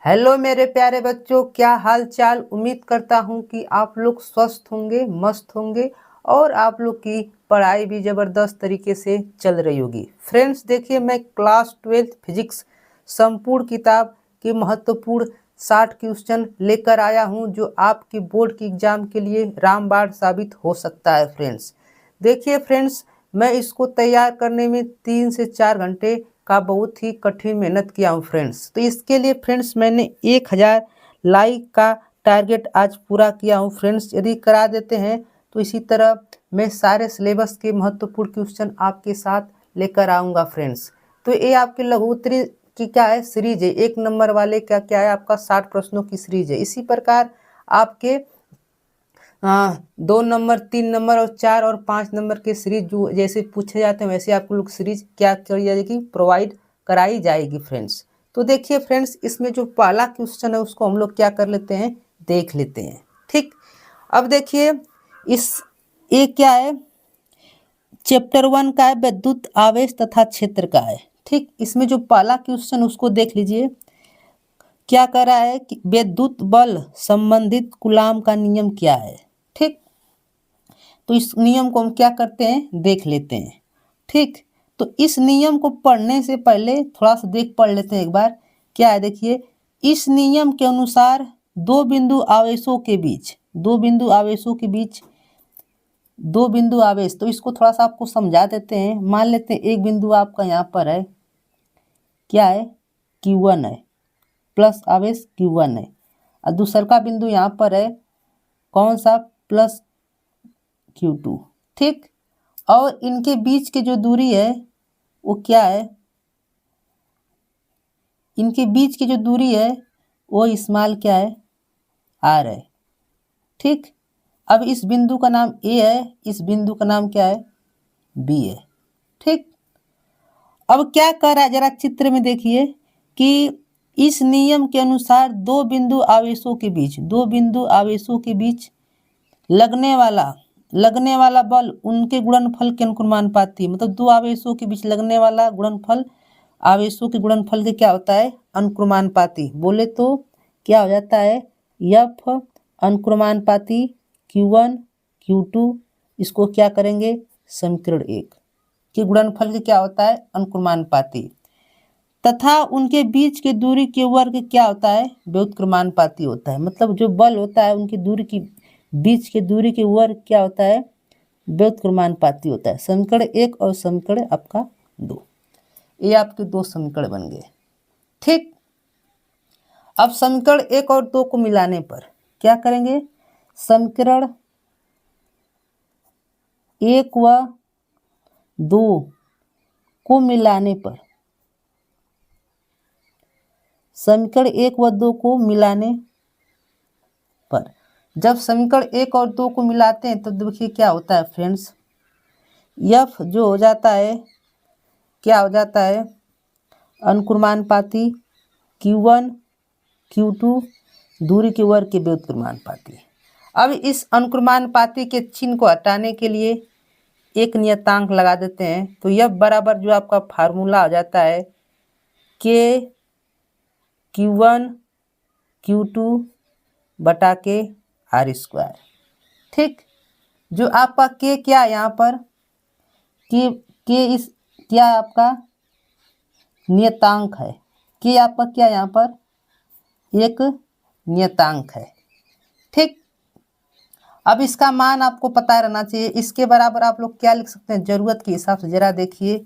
Hello मेरे प्यारे बच्चों, क्या हाल चाल। उम्मीद करता हूँ कि आप लोग स्वस्थ होंगे, मस्त होंगे और आप लोग की पढ़ाई भी ज़बरदस्त तरीके से चल रही होगी। फ्रेंड्स देखिए, मैं क्लास 12 फिजिक्स संपूर्ण किताब की महत्वपूर्ण 60 क्वेश्चन लेकर आया हूँ जो आपकी बोर्ड की एग्जाम के लिए रामबाण साबित हो सकता है। फ्रेंड्स देखिए फ्रेंड्स, मैं इसको तैयार करने में 3 से 4 घंटे का बहुत ही कठिन मेहनत किया हूँ फ्रेंड्स। तो इसके लिए फ्रेंड्स मैंने 1000 लाइक का टारगेट आज पूरा किया हूँ फ्रेंड्स। यदि करा देते हैं तो इसी तरह मैं सारे सिलेबस के महत्वपूर्ण क्वेश्चन आपके साथ लेकर आऊँगा फ्रेंड्स। तो ये आपकी लघुत्तरी की क्या है, सीरीज है। 1 नंबर वाले का क्या है, आपका 60 प्रश्नों की सीरीज है। इसी प्रकार आपके 2 नंबर, 3 नंबर और 4 और 5 नंबर के सीरीज जो जैसे पूछे जाते हैं वैसे आपको लोग सीरीज क्या करी जाएगी, प्रोवाइड कराई जाएगी फ्रेंड्स। तो देखिए फ्रेंड्स, इसमें जो पहला क्वेश्चन है उसको हम लोग क्या कर लेते हैं, देख लेते हैं। ठीक, अब देखिए इस ये क्या है, चैप्टर 1 का है, विद्युत आवेश तथा क्षेत्र का है। ठीक, इसमें जो पहला क्वेश्चन उसको देख लीजिए। क्या कर रहा है कि विद्युत बल संबंधित कूलाम का नियम क्या है। ठीक, तो इस नियम को हम क्या करते हैं, देख लेते हैं। ठीक, तो इस नियम को पढ़ने से पहले थोड़ा सा पढ़ लेते हैं एक बार। क्या है देखिए, इस नियम के अनुसार दो बिंदु आवेशों के बीच, दो बिंदु आवेश, तो इसको थोड़ा सा आपको समझा देते हैं। मान लेते हैं एक बिंदु आपका यहाँ पर है, क्या है, Q1 है, प्लस आवेश Q1 है, और दूसरा का बिंदु यहाँ पर है, कौन सा, प्लस Q2। ठीक, और इनके बीच की जो दूरी है वो क्या है, इनके बीच की जो दूरी है वो स्मॉल क्या है, R है। ठीक, अब इस बिंदु का नाम A है, इस बिंदु का नाम क्या है, B है। ठीक, अब क्या कर रहा है, जरा चित्र में देखिए कि इस नियम के अनुसार दो बिंदु आवेशों के बीच लगने वाला बल उनके गुणनफल के अनुक्रमानुपाती, मतलब दो आवेशों के बीच लगने वाला गुणनफल आवेशों के गुणनफल के क्या होता है, अनुक्रमानुपाती। बोले तो क्या हो जाता है, F अनुक्रमानुपाती Q1 Q2, इसको क्या करेंगे, समीकरण 1 के गुणनफल के क्या होता है, अनुक्रमानुपाती, तथा उनके बीच की दूरी के वर्ग क्या होता है, व्युत्क्रमानुपाती होता है। मतलब जो बल होता है उनकी दूरी की बीच के दूरी के वर्ग क्या होता है, व्युत्क्रमानुपाती होता है। समीकरण 1 और समीकरण आपका 2, ये आपके 2 समीकरण बन गए। ठीक, अब समीकरण 1 और 2 को मिलाने पर क्या करेंगे, समीकरण 1 व 2 को मिलाने पर, समीकरण 1 व 2 को मिलाने पर, जब समीकरण 1 और 2 को मिलाते हैं तो देखिए क्या होता है फ्रेंड्स, F जो हो जाता है, क्या हो जाता है, अनुक्रमानुपाती Q1 Q2 दूरी के वर्ग के व्युत्क्रमानुपाती। अब इस अनुक्रमानुपाती के चिन्ह को हटाने के लिए एक नियतांक लगा देते हैं। तो F बराबर जो आपका फार्मूला हो जाता है, K Q1 Q2 बटा के R²। ठीक, जो आपका K क्या है यहाँ पर, K इस क्या आपका नियतांक है, K आपका क्या यहाँ पर, एक नियतांक है। ठीक, अब इसका मान आपको पता रहना चाहिए। इसके बराबर आप लोग क्या लिख सकते हैं, जरूरत के हिसाब से जरा देखिए।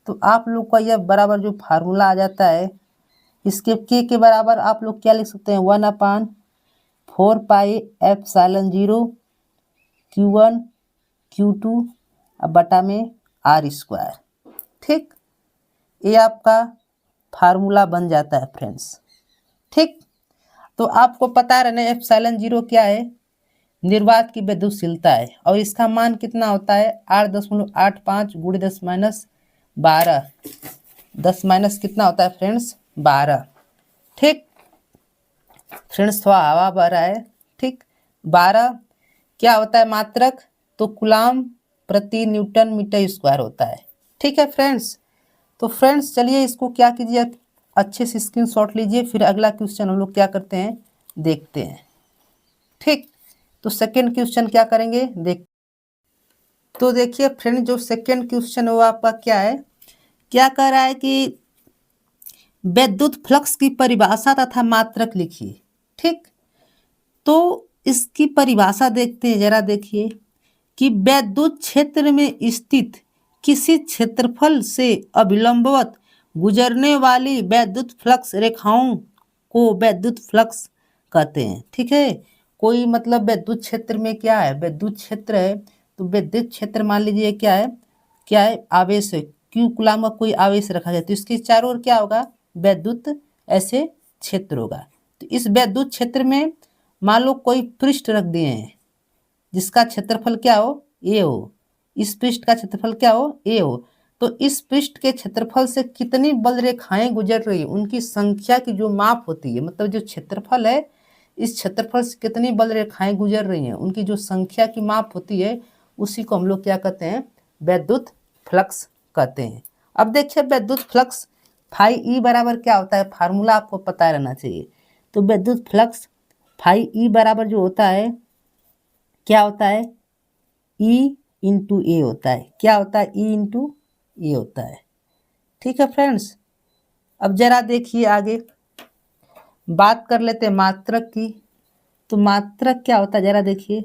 तो आप लोग का यह बराबर जो फार्मूला आ जाता है, इसके के बराबर आप लोग क्या लिख सकते हैं, 1/4 पाई एप्सिलॉन 0 Q1 Q2 अब बटा में R²। ठीक, ये आपका फार्मूला बन जाता है फ्रेंड्स। ठीक, तो आपको पता रहना एप्सिलॉन 0 क्या है, निर्वात की विद्युतशीलता है, और इसका मान कितना होता है, 8.85 गुणे 10-12, 10 माइनस कितना होता है फ्रेंड्स, 12। ठीक फ्रेंड्स, थोड़ा हवा बह रहा है। ठीक, 12 क्या होता है मात्रक, तो कूलाम प्रति न्यूटन मीटर स्क्वायर होता है। ठीक है फ्रेंड्स, तो फ्रेंड्स चलिए इसको क्या कीजिए, अच्छे से स्क्रीनशॉट लीजिए, फिर अगला क्वेश्चन हम लोग क्या करते हैं देखते हैं। ठीक, तो सेकेंड क्वेश्चन क्या करेंगे देख। तो देखिए फ्रेंड, जो सेकेंड क्वेश्चन है वो आपका क्या है, क्या कह रहा है कि विद्युत फ्लक्स की परिभाषा तथा मात्रक लिखिए। ठीक, तो इसकी परिभाषा देखते हैं जरा। देखिए कि विद्युत क्षेत्र में स्थित किसी क्षेत्रफल से अभिलंबवत गुजरने वाली विद्युत फ्लक्स रेखाओं को विद्युत फ्लक्स कहते हैं। ठीक है, कोई मतलब विद्युत क्षेत्र में क्या है, विद्युत क्षेत्र है, तो विद्युत क्षेत्र मान लीजिए क्या है, क्या है, आवेश है, क्यू कूलम का कोई आवेश रखा जाए तो इसके चारों ओर क्या होगा, विद्युत ऐसे क्षेत्र होगा। तो इस विद्युत क्षेत्र में मान लो कोई पृष्ठ रख दिए हैं जिसका क्षेत्रफल क्या हो, ए हो, इस पृष्ठ का क्षेत्रफल क्या हो, ए हो, तो इस पृष्ठ के क्षेत्रफल से कितनी बल रेखाएं गुजर रही है उनकी संख्या की जो माप होती है, मतलब जो क्षेत्रफल है इस क्षेत्रफल से कितनी बल रेखाएं गुजर रही हैं उनकी जो संख्या की माप होती है, उसी को हम लोग क्या कहते हैं, विद्युत फ्लक्स कहते हैं। अब देखिए विद्युत फ्लक्स फाई ई बराबर क्या होता है, फार्मूला आपको पता रहना चाहिए। तो विद्युत फ्लक्स फाई ई बराबर जो होता है क्या होता है, ई इंटू ए होता है। क्या होता है, ई इंटू ए होता है। ठीक है फ्रेंड्स, अब जरा देखिए आगे बात कर लेते हैं मात्रक की। तो मात्रक क्या होता है जरा देखिए,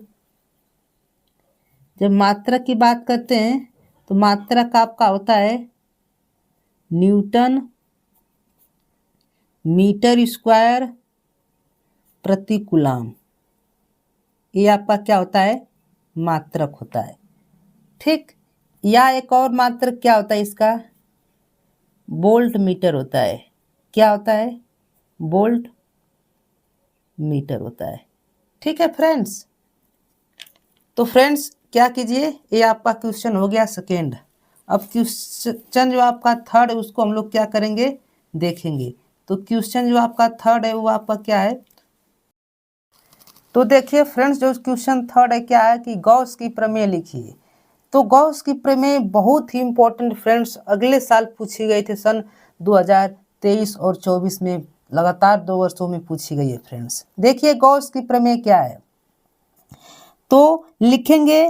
जब मात्रक की बात करते हैं तो मात्रक आपका होता है न्यूटन मीटर स्क्वायर प्रति कूलम। ये आपका क्या होता है, मात्रक होता है। ठीक, या एक और मात्रक क्या होता है इसका, वोल्ट मीटर होता है। क्या होता है, वोल्ट मीटर होता है। ठीक है फ्रेंड्स, तो फ्रेंड्स क्या कीजिए, ये आपका क्वेश्चन हो गया सेकेंड। अब क्वेश्चन जो आपका थर्ड है उसको हम लोग क्या करेंगे देखेंगे। तो क्वेश्चन जो आपका थर्ड है वो आपका क्या है, तो देखिए फ्रेंड्स जो क्वेश्चन थर्ड है क्या है कि गॉस की प्रमेय लिखिए। तो गॉस की प्रमेय बहुत ही इंपॉर्टेंट फ्रेंड्स, अगले साल पूछी गई थी, सन 2023 और 24 में, लगातार 2 वर्षों में पूछी गई है फ्रेंड्स। देखिए गॉस की प्रमेय क्या है, तो लिखेंगे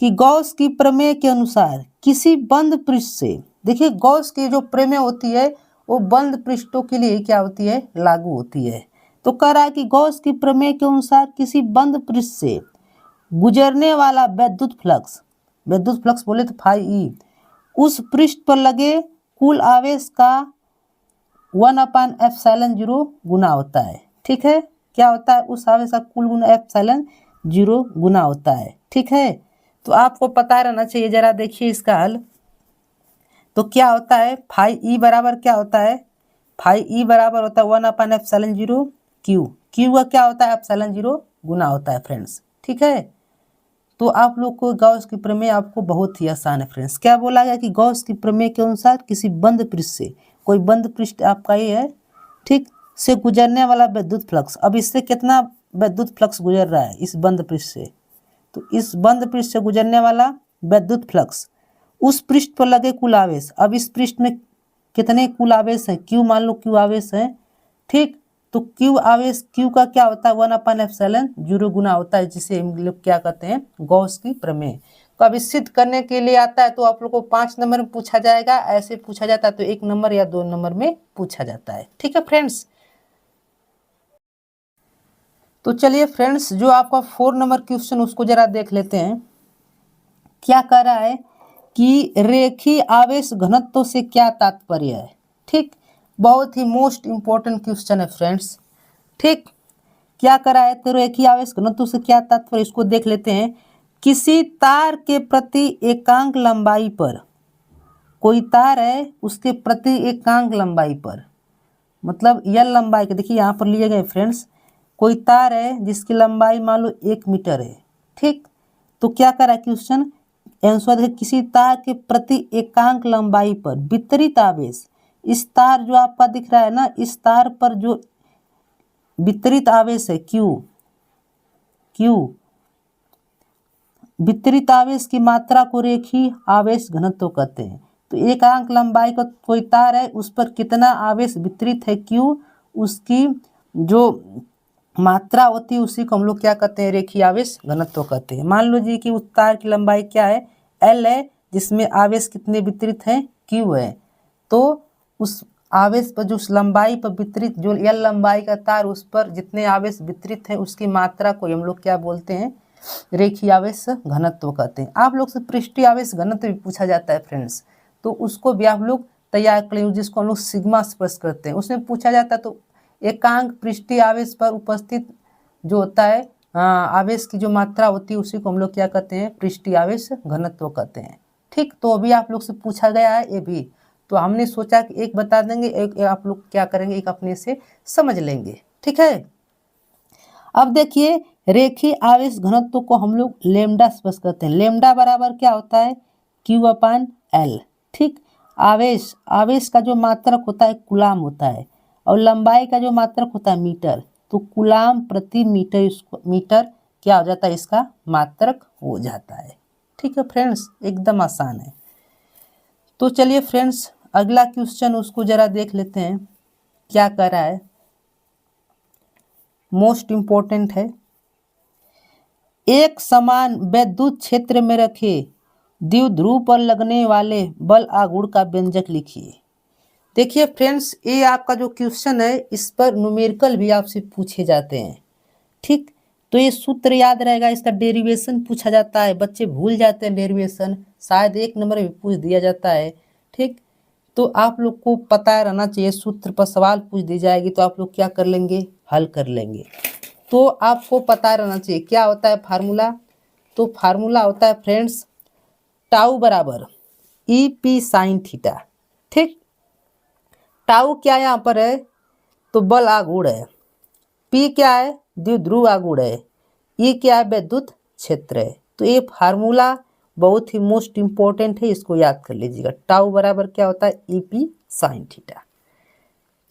कि गॉस की प्रमेय के अनुसार किसी बंद पृष्ठ से, देखिए गॉस की जो प्रमेय होती है वो बंद पृष्ठों के लिए क्या होती है, लागू होती है। तो कह रहा है कि गॉस की प्रमेय के अनुसार किसी बंद पृष्ठ से गुजरने वाला विद्युत फ्लक्स बोले तो फाई ई, उस पृष्ठ पर लगे कुल आवेश का 1/ε0 गुना होता है। ठीक है, क्या होता है, उस आवेश का कुल गुना ε0 गुना होता है। ठीक है, तो आपको पता रहना चाहिए। जरा देखिए इसका हल, तो क्या होता है, फाई ई बराबर क्या होता है, फाई ई बराबर होता है 1/ε0 क्यू, क्यू का क्या होता है, ε0 गुना होता है फ्रेंड्स। ठीक है, तो आप लोग को गॉस की प्रमेय आपको बहुत ही आसान है फ्रेंड्स। क्या बोला गया कि गॉस की प्रमेय के अनुसार किसी बंद पृष्ठ से, कोई बंद पृष्ठ आपका ये है, ठीक, से गुजरने वाला विद्युत फ्लक्स। अब इससे कितना विद्युत फ्लक्स गुजर रहा है इस बंद पृष्ठ से, तो इस बंद पृष्ठ से गुजरने वाला विद्युत फ्लक्स, उस पृष्ठ पर लगे कुल आवेश। अब इस पृष्ठ में कितने कुल आवेश हैं, क्यू मान लो क्यू आवेश है। ठीक, तो क्यू आवेश, क्यू का क्या होता है 1/ε0 गुना होता है, जिसे हम लोग क्या कहते हैं, गॉस की प्रमेय। कभी सिद्ध करने के लिए आता है तो आप लोग को 5 नंबर में पूछा जाएगा, ऐसे पूछा जाता है तो 1 नंबर या 2 नंबर में पूछा जाता है। ठीक है फ्रेंड्स, तो चलिए फ्रेंड्स जो आपका 4 नंबर क्वेश्चन उसको जरा देख लेते हैं। क्या कह रहा है कि रेखीय आवेश घनत्व से क्या तात्पर्य है। ठीक, बहुत ही मोस्ट इंपॉर्टेंट क्वेश्चन है फ्रेंड्स। ठीक, क्या करा है, तो रेखीय आवेश घनत्व से क्या तात्पर्य, इसको देख लेते हैं। किसी तार के प्रति एकांक लंबाई पर, कोई तार है उसके प्रति एकांक लंबाई पर, मतलब यल लंबाई के, देखिए यहाँ पर लिए गए फ्रेंड्स, कोई तार है जिसकी लंबाई मान लो 1 मीटर है। ठीक, तो क्या करा क्वेश्चन आंसर है, किसी तार के प्रति एकांक लंबाई पर वितरित आवेश, इस तार जो आपका दिख रहा है ना, इस तार पर जो वितरित आवेश है क्यू वितरित आवेश की मात्रा को रेखीय आवेश घनत्व कहते हैं। तो एकांक लंबाई का कोई तार है, उस पर कितना आवेश वितरित है Q, उसकी जो मात्रा होती है उसी को हम लोग क्या कहते हैं, रेखीय आवेश घनत्व कहते हैं। मान लो जी कि उस तार की लंबाई क्या है, L है, जिसमें आवेश कितने वितरित हैं, Q है। तो उस आवेश पर जो उस लंबाई पर वितरित, जो L लंबाई का तार, उस पर जितने आवेश वितरित है उसकी मात्रा को हम लोग क्या बोलते हैं, रेखीय आवेश घनत्व कहते हैं। आप लोग से पृष्ठीय आवेश घनत्व भी पूछा जाता है फ्रेंड्स, तो उसको भी आप लोग तैयार करें, जिसको हम लोग सिग्मा स्पर्श करते हैं। उसमें पूछा जाता है तो एकांक पृष्ठीय आवेश पर उपस्थित जो होता है आवेश की जो मात्रा होती है उसी को हम लोग क्या कहते हैं, पृष्ठीय आवेश घनत्व कहते हैं। ठीक, तो अभी आप लोग से पूछा गया है ये भी, तो हमने सोचा कि एक बता देंगे, एक आप लोग क्या करेंगे, एक अपने से समझ लेंगे। ठीक है, अब देखिए रेखीय आवेश घनत्व को हम लोग लेमडा स्पर्श करते हैं। लेमडा बराबर क्या होता है, Q/L। ठीक, आवेश का जो मात्रक होता है कूलाम होता है, और लंबाई का जो मात्रक होता है मीटर, तो कूलाम प्रति मीटर क्या हो जाता है, इसका मात्रक हो जाता है। ठीक है फ्रेंड्स, एकदम आसान है। तो चलिए फ्रेंड्स, अगला क्वेश्चन उसको जरा देख लेते हैं क्या कर रहा है, मोस्ट इम्पोर्टेंट है। एक समान विद्युत क्षेत्र में रखे द्विध्रुव पर लगने वाले बल आघूर्ण का व्यंजक लिखिए। देखिए फ्रेंड्स, ये आपका जो क्वेश्चन है इस पर न्यूमेरिकल भी आपसे पूछे जाते हैं। ठीक, तो ये सूत्र याद रहेगा, इसका डेरिवेशन पूछा जाता है, बच्चे भूल जाते हैं डेरिवेशन, शायद 1 नंबर में पूछ दिया जाता है। ठीक, तो आप लोग को पता रहना चाहिए, सूत्र पर सवाल पूछ दी जाएगी तो आप लोग क्या कर लेंगे, हल कर लेंगे। तो आपको पता रहना चाहिए क्या होता है फार्मूला। तो फार्मूला होता है फ्रेंड्स टाउ बराबर EP साइन थीटा। ठीक, टाउ क्या यहाँ पर है, तो बल आघूर्ण है, P क्या है, द्विध्रुव आघूर्ण है, E क्या है, विद्युत क्षेत्र है। तो ये फार्मूला बहुत ही मोस्ट इम्पोर्टेंट है, इसको याद कर लीजिएगा। टाउ बराबर क्या होता है, EP साइन थीटा।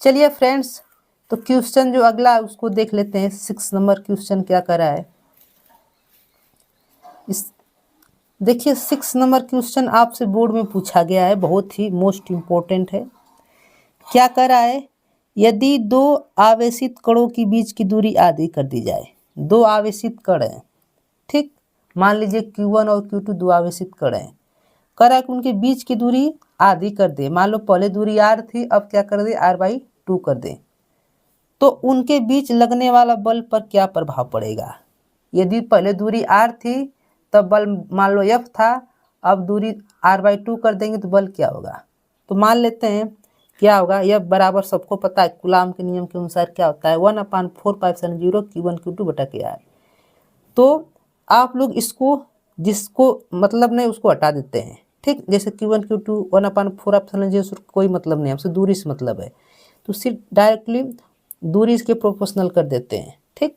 चलिए फ्रेंड्स, तो क्वेश्चन जो अगला है उसको देख लेते हैं। 6 नंबर क्वेश्चन क्या कर रहा है, इस देखिए 6 नंबर क्वेश्चन आपसे बोर्ड में पूछा गया है, बहुत ही मोस्ट इम्पोर्टेंट है। क्या कर रहा है, यदि दो आवेशित कणों के बीच की दूरी आधी कर दी जाए। दो आवेशित कण हैं, ठीक, मान लीजिए Q1 और Q2 दो आवेशित कण हैं, कर रहा है कि उनके बीच की दूरी आधी कर दे। मान लो पहले दूरी R थी, अब क्या कर दे, R/2 कर दे। तो उनके बीच लगने वाला बल पर क्या प्रभाव पड़ेगा। यदि पहले दूरी R थी तब बल मान लो F था, अब दूरी R/2 कर देंगे तो बल क्या होगा। तो मान लेते हैं क्या होगा, F बराबर सबको पता है कूलाम के नियम के अनुसार क्या होता है, 1/4πε0 Q1 Q2 बटा KR। तो आप लोग इसको जिसको मतलब नहीं उसको हटा देते हैं। ठीक, जैसे Q1 Q2 1/4πε0 कोई मतलब नहीं, हमसे दूरी से मतलब है, तो सिर्फ डायरेक्टली दूरी इसके प्रोपोर्शनल कर देते हैं। ठीक,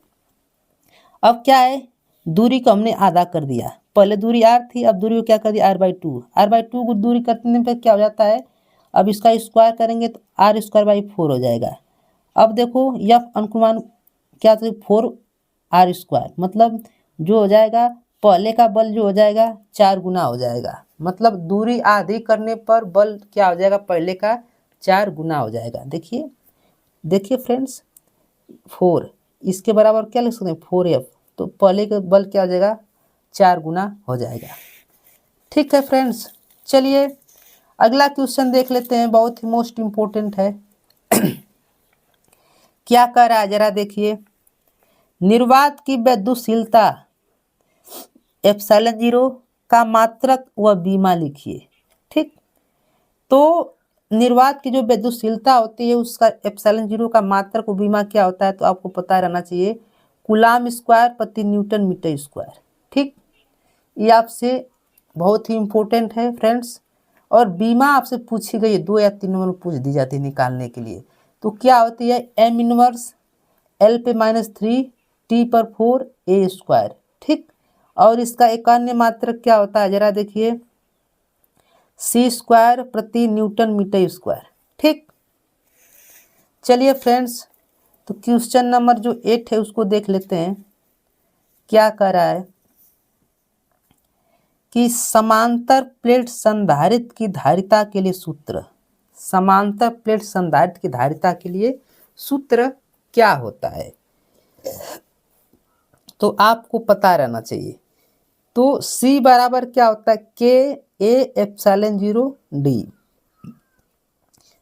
अब क्या है, दूरी को हमने आधा कर दिया, पहले दूरी R थी, अब दूरी को क्या कर दिया, R/2। R/2 को दूरी करने पर क्या हो जाता है, अब इसका स्क्वायर करेंगे तो R²/4 हो जाएगा। अब देखो F अनुमान क्या, तो 4R², मतलब जो हो जाएगा पहले का बल जो हो जाएगा 4 गुना हो जाएगा, मतलब दूरी आधी करने पर बल क्या हो जाएगा, पहले का 4 गुना हो जाएगा। देखिए फ्रेंड्स, 4 इसके बराबर क्या लिख सकते हैं, 4F, तो पहले का बल क्या हो जाएगा, 4 गुना हो जाएगा। ठीक है फ्रेंड्स, चलिए अगला क्वेश्चन देख लेते हैं, बहुत ही मोस्ट इम्पोर्टेंट है। क्या कर रहा है जरा देखिए, निर्वात की विद्युतशीलता ε0 का मात्रक व बीमा लिखिए। ठीक, तो निर्वात की जो विद्युतशीलता होती है उसका ε0 का मात्रक व बीमा क्या होता है, तो आपको पता रहना चाहिए कूलाम स्क्वायर प्रति न्यूटन मीटर स्क्वायर। ठीक, ये आपसे बहुत ही इम्पोर्टेंट है फ्रेंड्स, और बीमा आपसे पूछी गई है 2 या 3 नंबर पूछ दी जाती है निकालने के लिए। तो क्या होती है, m−1 L/-3 T/4 A²। ठीक, और इसका एक अन्य मात्रक क्या होता है जरा देखिए, C² प्रति न्यूटन मीटर स्क्वायर। ठीक, चलिए फ्रेंड्स, तो क्वेश्चन नंबर जो 8 है उसको देख लेते हैं क्या कर रहा है। कि समांतर प्लेट संधारित्र की धारिता के लिए सूत्र, समांतर प्लेट संधारित्र की धारिता के लिए सूत्र क्या होता है, तो आपको पता रहना चाहिए। तो C बराबर क्या होता है, के ए एप्सिलॉन 0 डी।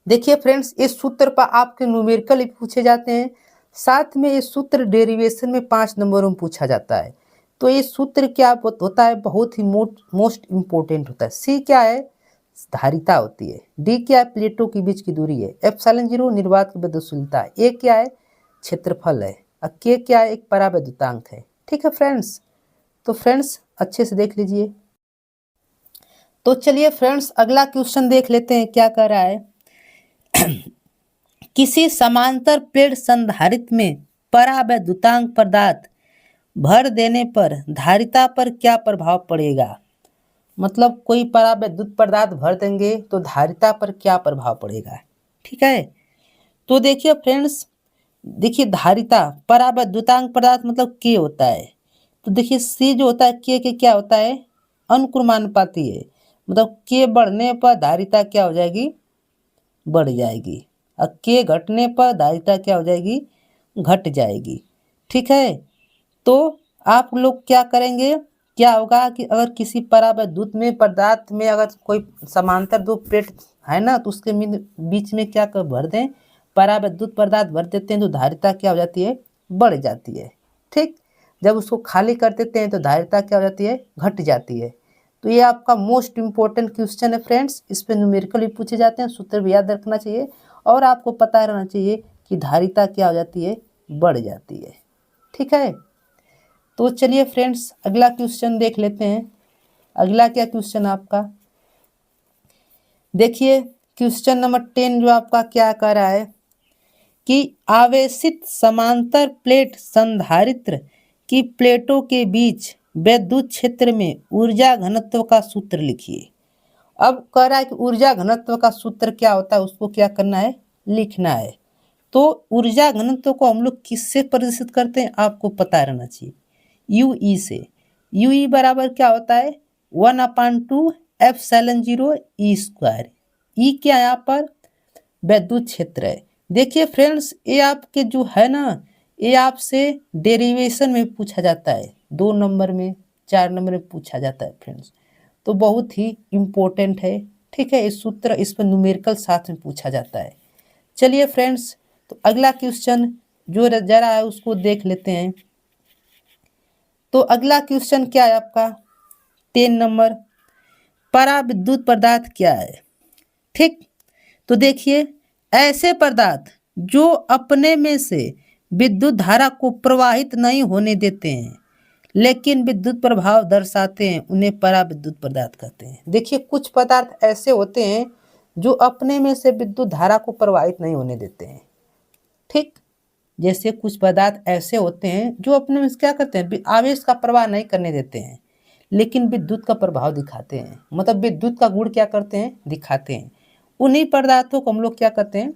देखिए फ्रेंड्स, इस सूत्र पर आपके न्यूमेरिकल पूछे जाते हैं, साथ में ये सूत्र डेरिवेशन में 5 नंबरों में पूछा जाता है। तो ये सूत्र क्या होता है, बहुत ही मोस्ट इम्पोर्टेंट होता है। सी क्या है, धारिता होती है। डी क्या है, प्लेटों के बीच की दूरी है। एप्सिलॉन 0 निर्वात की विद्युतशीलता है। ए क्या है, क्षेत्रफल है। और के क्या है, एक परावैद्युतांक है। ठीक है फ्रेंड्स, तो फ्रेंड्स अच्छे से देख लीजिए। तो चलिए फ्रेंड्स, अगला क्वेश्चन देख लेते हैं क्या कह रहा है। किसी समांतर प्लेट संधारित्र में परावैद्युतांक पदार्थ भर देने पर धारिता पर क्या प्रभाव पड़ेगा। मतलब कोई परावैद्युत पदार्थ भर देंगे तो धारिता पर क्या प्रभाव पड़ेगा। ठीक है, तो देखिए फ्रेंड्स, देखिए धारिता परावैद्युतांक पदार्थ मतलब के होता है। तो देखिए सी जो होता है के क्या होता है, अनुक्रमानुपाती है। मतलब के बढ़ने पर धारिता क्या हो जाएगी, बढ़ जाएगी। और के घटने पर धारिता क्या हो जाएगी, घट जाएगी। ठीक है, तो आप लोग क्या करेंगे, क्या होगा कि अगर किसी परावैद्युत में पदार्थ में अगर कोई समांतर दो प्लेट है ना, तो उसके बीच में क्या कर भर दें, परावैद्युत पदार्थ भर देते हैं तो धारिता क्या हो जाती है, बढ़ जाती है। ठीक, जब उसको खाली कर देते हैं तो धारिता क्या हो जाती है, घट जाती है। तो ये आपका मोस्ट इम्पोर्टेंट क्वेश्चन है फ्रेंड्स, इस पर न्यूमेरिकल भी पूछे जाते हैं, सूत्र भी याद रखना चाहिए और आपको पता रहना चाहिए कि धारिता क्या हो जाती है, बढ़ जाती है। ठीक है, तो चलिए फ्रेंड्स अगला क्वेश्चन देख लेते हैं। अगला क्या क्वेश्चन आपका, देखिए क्वेश्चन नंबर 10 जो आपका क्या कह रहा है कि आवेशित समांतर प्लेट संधारित्र की प्लेटों के बीच विद्युत क्षेत्र में ऊर्जा घनत्व का सूत्र लिखिए। अब कह रहा है कि ऊर्जा घनत्व का सूत्र क्या होता है, उसको क्या करना है, लिखना है। तो ऊर्जा घनत्व को हम लोग किससे प्रदर्शित करते हैं, आपको पता रहना चाहिए, यूई से। यूई बराबर क्या होता है, 1/2 एप्सिलॉन 0 ई स्क्वायर। ई क्या है, यहाँ पर विद्युत क्षेत्र है। देखिए फ्रेंड्स, ये आपके जो है ना, ये आपसे डेरिवेशन में पूछा जाता है, 2 नंबर में 4 नंबर में पूछा जाता है फ्रेंड्स, तो बहुत ही इम्पोर्टेंट है। ठीक है, इस सूत्र इस पर न्यूमेरिकल साथ में पूछा जाता है। चलिए फ्रेंड्स, तो अगला क्वेश्चन जो जरा है उसको देख लेते हैं। तो अगला क्वेश्चन क्या है आपका, 10 नंबर, पराविद्युत पदार्थ क्या है। ठीक, तो देखिए ऐसे पदार्थ जो अपने में से विद्युत धारा को प्रवाहित नहीं होने देते हैं लेकिन विद्युत प्रभाव दर्शाते हैं, उन्हें पराविद्युत पदार्थ कहते हैं। देखिए कुछ पदार्थ ऐसे होते हैं जो अपने में से विद्युत धारा को प्रवाहित नहीं होने देते हैं। ठीक, जैसे कुछ पदार्थ ऐसे होते हैं जो अपने में क्या करते हैं, आवेश का प्रवाह नहीं करने देते हैं लेकिन विद्युत का प्रभाव दिखाते हैं, मतलब विद्युत का गुण क्या करते हैं, दिखाते हैं। उन्हीं पदार्थों को हम लोग क्या करते हैं,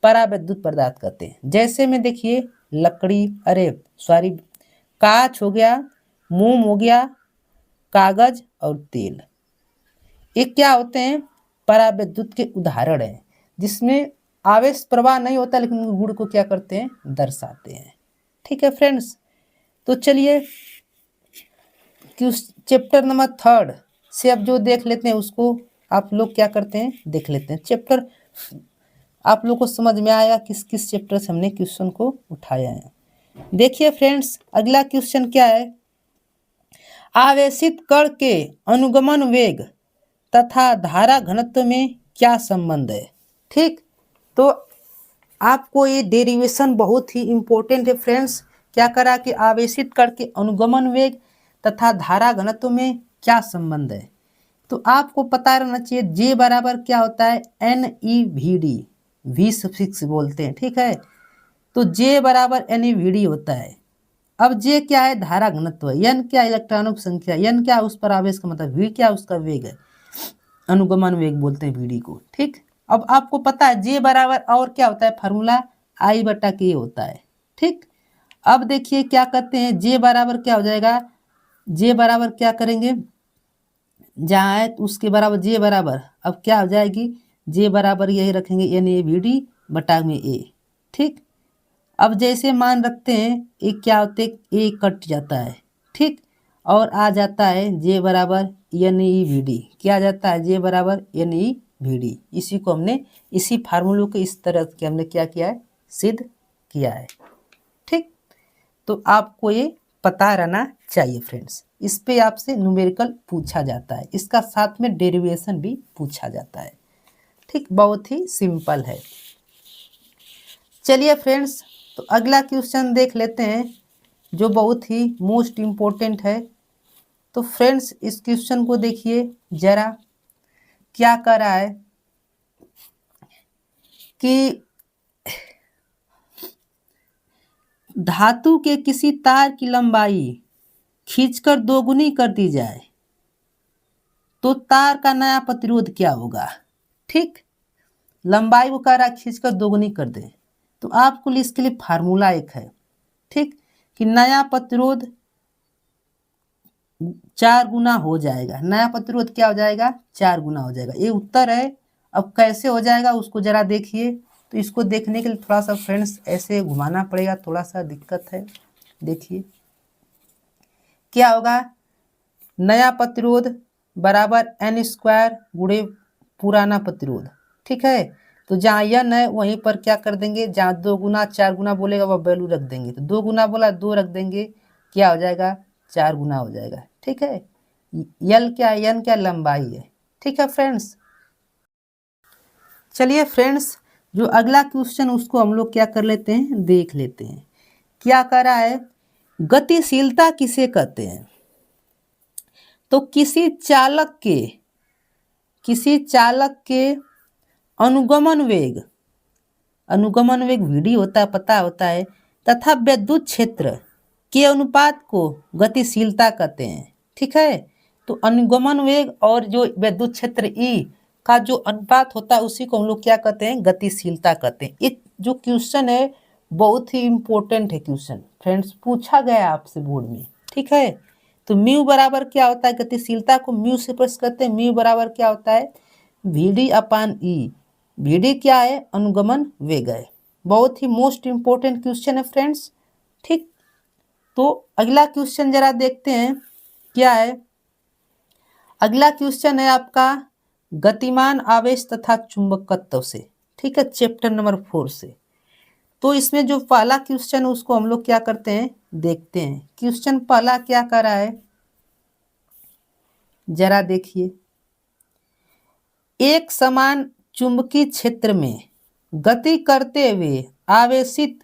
पराविद्युत पदार्थ कहते हैं। जैसे में देखिए लकड़ी, कांच हो गया, मोम हो गया, कागज और तेल, ये क्या होते हैं, पराविद्युत के उदाहरण हैं जिसमें आवेश प्रवाह नहीं होता लेकिन गुण को क्या करते हैं, दर्शाते हैं। ठीक है फ्रेंड्स, तो चलिए चैप्टर नंबर 3 से अब जो देख लेते हैं उसको आप लोग क्या करते हैं, देख लेते हैं। चैप्टर आप लोग को समझ में आया किस किस चैप्टर से हमने क्वेश्चन को उठाया है। देखिए फ्रेंड्स, अगला क्वेश्चन क्या है, आवेशित कण के अनुगमन वेग तथा धारा घनत्व में क्या संबंध है। ठीक, तो आपको ये डेरिवेशन बहुत ही इंपॉर्टेंट है फ्रेंड्स। क्या करा कि आवेशित कण के अनुगमन वेग तथा धारा घनत्व में क्या संबंध है, तो आपको पता रहना चाहिए। जे बराबर क्या होता है, NeVd, V सफिक्स बोलते हैं। ठीक है, तो जे बराबर NeVd होता है। अब जे क्या है, धारा घनत्व है। एन क्या, इलेक्ट्रॉनों की संख्या। एन क्या, उस पर आवेश का मतलब। वी क्या, उसका वेग है, अनुगमन वेग बोलते हैं Vd को। ठीक, अब आपको पता है जे बराबर और क्या होता है, फार्मूला I/K होता है। ठीक, अब देखिए क्या करते हैं, जे बराबर क्या हो जाएगा, जे बराबर क्या करेंगे, जहाँ है तो उसके बराबर जे बराबर, अब क्या हो जाएगी, जे बराबर यही रखेंगे एन ए वी डी बटा में ए। ठीक, अब जैसे मान रखते हैं ए क्या होते, ए कट जाता है। ठीक, और आ जाता है जे बराबर एन ई वी डी, क्या आ जाता है, जे बराबर एन ई वी डी। इसी को हमने, इसी फार्मूलों को इस तरह के हमने क्या किया है, सिद्ध किया है। ठीक, तो आपको ये पता रहना चाहिए फ्रेंड्स। इस पे आपसे न्यूमेरिकल पूछा जाता है, इसका साथ में डेरिवेशन भी पूछा जाता है। ठीक, बहुत ही सिंपल है। चलिए फ्रेंड्स, तो अगला क्वेश्चन देख लेते हैं जो बहुत ही मोस्ट इम्पोर्टेंट है। तो फ्रेंड्स इस क्वेश्चन को देखिए जरा, क्या कर रहा है कि धातु के किसी तार की लंबाई खींचकर दोगुनी कर दी जाए तो तार का नया प्रतिरोध क्या होगा। ठीक, लंबाई को कह रहा है खींचकर दोगुनी कर दे, तो आपको इसके लिए फार्मूला एक है। ठीक, कि नया प्रतिरोध 4 गुना हो जाएगा, नया प्रतिरोध क्या हो जाएगा, 4 गुना हो जाएगा। ये उत्तर है। अब कैसे हो जाएगा उसको जरा देखिए। तो इसको देखने के लिए थोड़ा सा फ्रेंड्स ऐसे घुमाना पड़ेगा, थोड़ा सा दिक्कत है। देखिए क्या होगा, नया प्रतिरोध बराबर एन स्क्वायर गुणे पुराना प्रतिरोध। ठीक है, तो जहाँ यन है वहीं पर क्या कर देंगे, जहाँ 2 गुना 4 गुना बोलेगा वह वैल्यू रख देंगे। तो 2 गुना बोला 2 रख देंगे, क्या हो जाएगा, 4 गुना हो जाएगा। ठीक है, यल क्या है, यन क्या लंबाई है। ठीक है फ्रेंड्स, चलिए फ्रेंड्स जो अगला क्वेश्चन उसको हम लोग क्या कर लेते हैं, देख लेते हैं। क्या कर रहा है, गतिशीलता किसे कहते हैं। तो किसी चालक के अनुगमन वेग, अनुगमन वेग वीडी होता है, पता होता है, तथा विद्युत क्षेत्र के अनुपात को गतिशीलता कहते हैं। ठीक है, तो अनुगमन वेग और जो विद्युत क्षेत्र ई का जो अनुपात होता है उसी को हम लोग क्या कहते हैं, गतिशीलता कहते हैं। ये जो क्वेश्चन है बहुत ही इंपॉर्टेंट है क्वेश्चन फ्रेंड्स, पूछा गया है आपसे बोर्ड में। ठीक है, तो म्यू बराबर क्या होता है, गतिशीलता को म्यू से प्रश्न करते हैं। म्यू बराबर क्या होता है, V D upon E. V D क्या है, अनुगमन वेग है। बहुत ही मोस्ट इंपॉर्टेंट क्वेश्चन है फ्रेंड्स। ठीक, तो अगला क्वेश्चन जरा देखते हैं क्या है। अगला क्वेश्चन है आपका गतिमान आवेश तथा चुंबकत्व से। ठीक है, चैप्टर नंबर 4 से। तो इसमें जो पहला क्वेश्चन है उसको हम लोग क्या करते हैं, देखते हैं। क्वेश्चन पहला क्या कर रहा है, जरा देखिए। एक समान चुंबकीय क्षेत्र में गति करते हुए आवेशित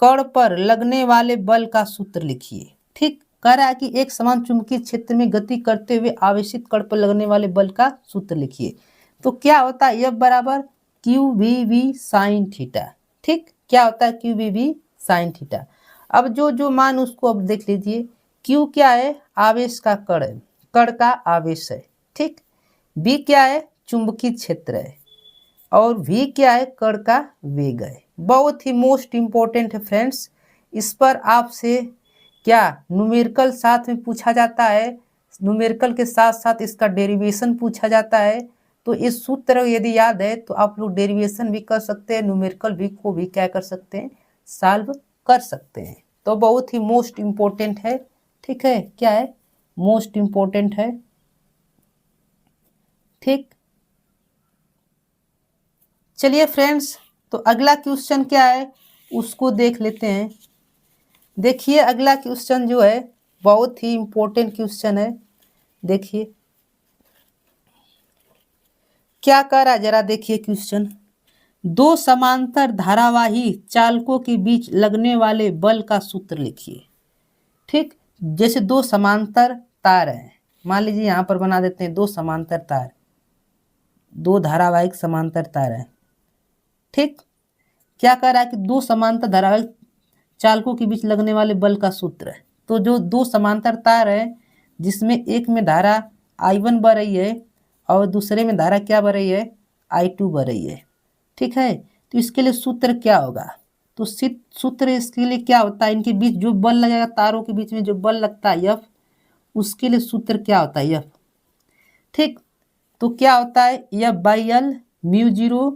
कण पर लगने वाले बल का सूत्र लिखिए। ठीक, कह रहा है कि एक समान चुंबकीय क्षेत्र में गति करते हुए आवेशित कण पर लगने वाले बल का सूत्र लिखिए। तो क्या होता है, F बराबर Q V V sine theta. ठीक, क्या होता है, Q V V sine theta. अब जो मान उसको अब देख लीजिए। क्यू क्या है, आवेश का कण है, कण का आवेश है। ठीक, बी क्या है, चुंबकीय क्षेत्र है, और वी क्या है, कण का वेग है। बहुत ही मोस्ट इंपॉर्टेंट है फ्रेंड्स। इस पर आपसे क्या न्यूमेरिकल साथ में पूछा जाता है, न्यूमेरिकल के साथ साथ इसका डेरिवेशन पूछा जाता है। तो इस सूत्र यदि याद है तो आप लोग डेरिवेशन भी कर सकते हैं, न्यूमेरिकल भी को भी क्या कर सकते हैं, सॉल्व कर सकते हैं। तो बहुत ही मोस्ट इम्पोर्टेंट है। ठीक है, क्या है, मोस्ट इम्पोर्टेंट है। ठीक, चलिए फ्रेंड्स, तो अगला क्वेश्चन क्या है उसको देख लेते हैं। देखिए अगला क्वेश्चन जो है बहुत ही इम्पोर्टेंट क्वेश्चन है। देखिए क्या कर रहा है, जरा देखिए क्वेश्चन। दो समांतर धारावाही चालकों के बीच लगने वाले बल का सूत्र लिखिए। ठीक, जैसे दो समांतर तार हैं, मान लीजिए यहाँ पर बना देते हैं दो समांतर तार, दो धारावाहिक समांतर तार हैं। ठीक, क्या कह रहा है कि दो समांतर धारावाहिक चालकों के बीच लगने वाले बल का सूत्र है। तो जो दो समांतर तार है जिसमें एक में धारा I1 बह रही है और दूसरे में धारा क्या बह रही है, I2 बह रही है। ठीक है, तो इसके लिए सूत्र क्या होगा, तो सूत्र इसके लिए क्या होता है, इनके बीच जो बल लगेगा, तारों के बीच में जो बल लगता है F, उसके लिए सूत्र क्या होता है F। ठीक। तो क्या होता है F/L म्यू 0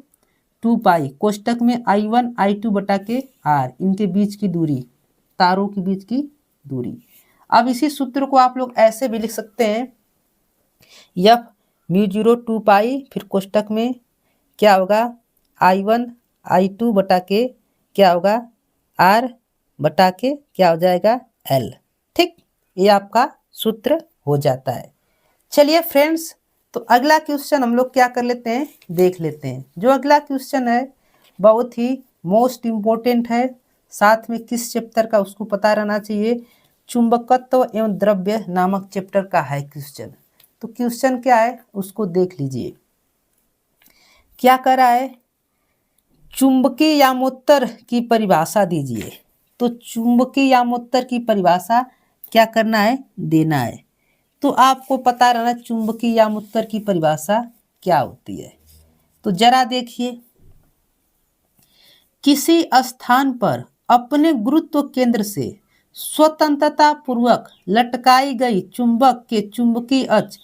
2 पाई कोष्टक में I1 I2 बटा के R, इनके बीच की दूरी, तारों के बीच की दूरी। अब इसी सूत्र को आप लोग ऐसे भी लिख सकते हैं F म्यू 0 2 पाई फिर कोष्टक में क्या होगा I1 I2 बटा के क्या होगा R बटा के क्या हो जाएगा L। ठीक, ये आपका सूत्र हो जाता है। चलिए फ्रेंड्स, तो अगला क्वेश्चन हम लोग क्या कर लेते हैं, देख लेते हैं। जो अगला क्वेश्चन है बहुत ही मोस्ट इम्पोर्टेंट है, साथ में किस चैप्टर का उसको पता रहना चाहिए, चुंबकत्व एवं द्रव्य नामक चैप्टर का है क्वेश्चन। तो क्वेश्चन क्या है उसको देख लीजिए। क्या कर रहा है, चुंबकीय यामोत्तर की परिभाषा दीजिए। तो चुंबकीय यामोत्तर की परिभाषा क्या करना है, देना है। तो आपको पता रहना चुंबकीय यामोत्तर की परिभाषा क्या होती है। तो जरा देखिए, किसी स्थान पर अपने गुरुत्व केंद्र से स्वतंत्रता पूर्वक लटकाई गई चुंबक के चुंबकीय अक्ष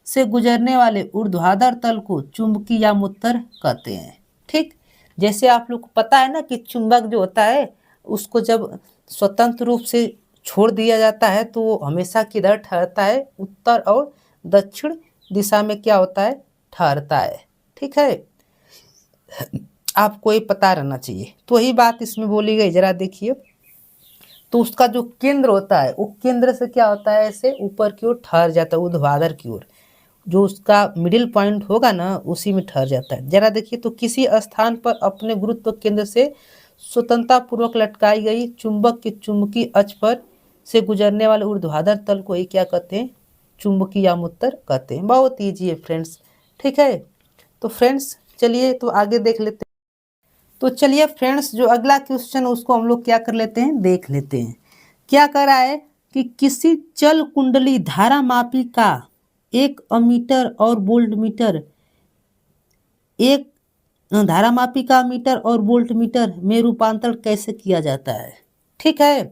से गुजरने वाले ऊर्ध्वाधर तल को चुंबकीय यामोत्तर कहते हैं। ठीक, जैसे आप लोग को पता है ना कि चुंबक जो होता है उसको जब स्वतंत्र रूप से छोड़ दिया जाता है तो वो हमेशा किधर ठहरता है, उत्तर और दक्षिण दिशा में क्या होता है, ठहरता है। ठीक है, आपको ये पता रहना चाहिए। तो वही बात इसमें बोली गई, जरा देखिए। तो उसका जो केंद्र होता है वो केंद्र से क्या होता है, ऐसे ऊपर की ओर ठहर जाता है, ऊर्ध्वाधर की ओर। जो उसका मिडिल पॉइंट होगा ना उसी में ठहर जाता है। जरा देखिए, तो किसी स्थान पर अपने गुरुत्व केंद्र से स्वतंत्रता पूर्वक लटकाई गई चुंबक के चुंबकीय अक्ष पर से गुजरने वाले ऊर्ध्वाधर तल को ही क्या कहते हैं, चुंबकीय यामोत्तर कहते हैं। बहुत ईजी है फ्रेंड्स। ठीक है, तो फ्रेंड्स चलिए तो आगे देख लेते हैं। तो चलिए फ्रेंड्स, जो अगला क्वेश्चन उसको हम लोग क्या कर लेते हैं, देख लेते हैं। क्या कर रहा है कि किसी चल कुंडली धारा मापी का एक अमीटर और वोल्ट मीटर, एक धारा मापी का मीटर और वोल्ट मीटर में रूपांतरण कैसे किया जाता है। ठीक है,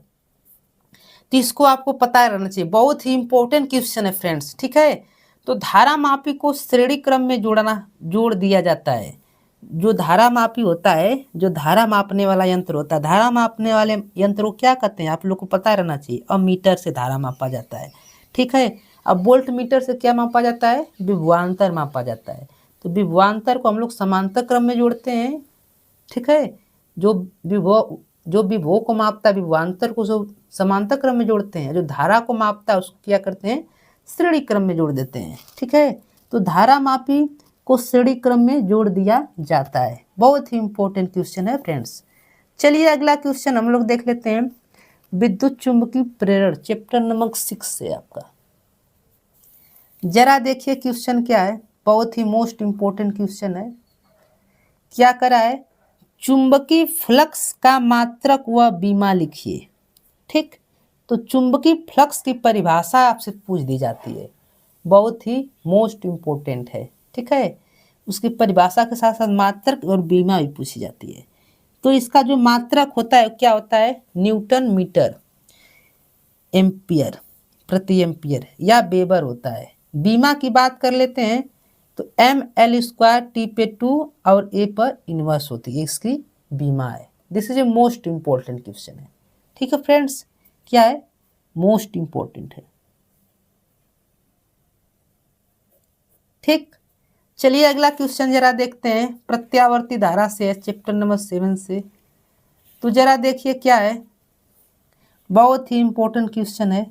तो इसको आपको पता रहना चाहिए, बहुत ही इंपॉर्टेंट क्वेश्चन है फ्रेंड्स। ठीक है, तो धारा मापी को श्रेणी क्रम में जोड़ दिया जाता है। जो धारा मापी होता है, जो धारा मापने वाला यंत्र होता है, धारा मापने वाले यंत्र को क्या कहते हैं आप लोग को पता रहना चाहिए, अमीटर से धारा मापा जाता है। ठीक है, अब वोल्ट मीटर से क्या मापा जाता है, विभवांतर मापा जाता है। तो विभवांतर को हम लोग समांतर क्रम में जोड़ते हैं। ठीक है, जो विभव को मापता है विभवांतर को समांतर क्रम में जोड़ते हैं, जो धारा को मापता है उसको क्या करते हैं, श्रेणी क्रम में जोड़ देते हैं। ठीक है, तो धारा मापी को श्रेणी क्रम में जोड़ दिया जाता है। बहुत ही इंपॉर्टेंट क्वेश्चन है फ्रेंड्स। चलिए अगला क्वेश्चन हम लोग देख लेते हैं, विद्युत चुंबकीय प्रेरण चैप्टर नंबर 6 से आपका। जरा देखिए क्वेश्चन क्या है, बहुत ही मोस्ट इंपॉर्टेंट क्वेश्चन है। क्या करा है, चुंबकीय फ्लक्स का मात्रक व बीमा लिखिए। ठीक, तो चुंबकीय फ्लक्स की परिभाषा आपसे पूछ दी जाती है, बहुत ही मोस्ट इम्पोर्टेंट है। ठीक है, उसकी परिभाषा के साथ साथ मात्रक और बीमा भी पूछी जाती है। तो इसका जो मात्रक होता है क्या होता है, न्यूटन मीटर एम्पियर प्रति एम्पियर या वेबर होता है। बीमा की बात कर लेते हैं तो mL² T पे 2 और A पर इनवर्स होती है, इसकी बीमा है। This is a most important question है। ठीक है फ्रेंड्स, क्या है, मोस्ट इम्पोर्टेंट है। ठीक, चलिए अगला क्वेश्चन जरा देखते हैं, प्रत्यावर्ती धारा से है चैप्टर नंबर 7 से। तो जरा देखिए क्या है, बहुत ही इंपॉर्टेंट क्वेश्चन है।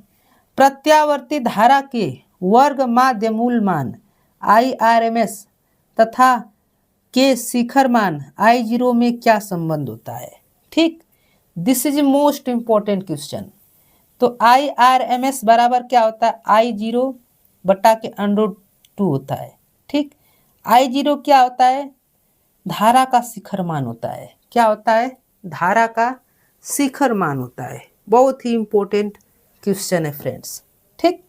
प्रत्यावर्ती धारा के वर्ग माध्य मूल मान IRMS तथा के शिखर मान I0 में क्या संबंध होता है। ठीक, this is most important question. तो IRMS बराबर क्या होता है, I0 बटा के √2 होता है। ठीक, I0 क्या होता है, धारा का शिखर मान होता है। क्या होता है, धारा का शिखर मान होता है। बहुत ही इंपॉर्टेंट क्वेश्चन है फ्रेंड्स। ठीक,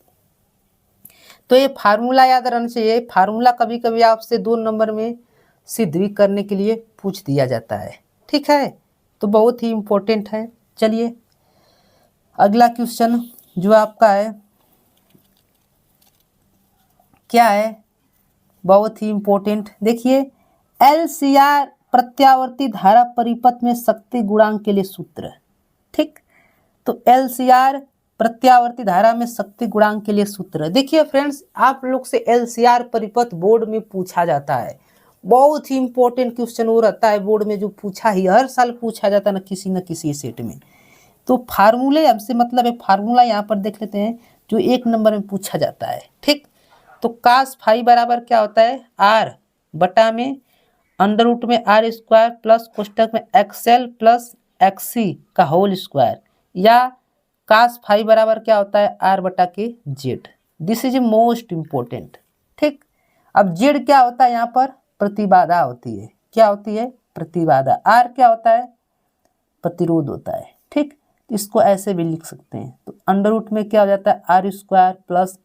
तो ये फार्मूला याद रहना चाहिए। फार्मूला कभी कभी आपसे 2 नंबर में सिद्ध भी करने के लिए पूछ दिया जाता है। ठीक है, तो बहुत ही इंपॉर्टेंट है। चलिए अगला क्वेश्चन जो आपका है क्या है, बहुत ही इंपॉर्टेंट। देखिए LCR प्रत्यावर्ती धारा परिपथ में शक्ति गुणांक के लिए सूत्र। ठीक, तो LCR प्रत्यावर्ती धारा में शक्ति गुणांक के लिए सूत्र। देखिए फ्रेंड्स, आप लोग से LCR परिपथ बोर्ड में पूछा जाता है, बहुत ही इंपॉर्टेंट क्वेश्चन वो रहता है बोर्ड में, जो पूछा ही हर साल पूछा जाता है न किसी सेट में। तो फार्मूले हमसे मतलब है, फार्मूला यहाँ पर देख लेते हैं जो 1 नंबर में पूछा जाता है। ठीक, तो cos फाई बराबर क्या होता है, R बटा में अंडर रूट में R² प्लस कोष्टक में XL प्लस XC का होल स्क्वायर, या cos फाई बराबर क्या होता है, R बटा के Z। This is most important. ठीक, अब Z क्या होता है, यहाँ पर प्रतिबाधा होती है। क्या होती है, प्रतिबाधा। R क्या होता है, प्रतिरोध होता है। ठीक, इसको ऐसे भी लिख सकते हैं। तो अंडर रूट में क्या हो जाता है, R² प्लस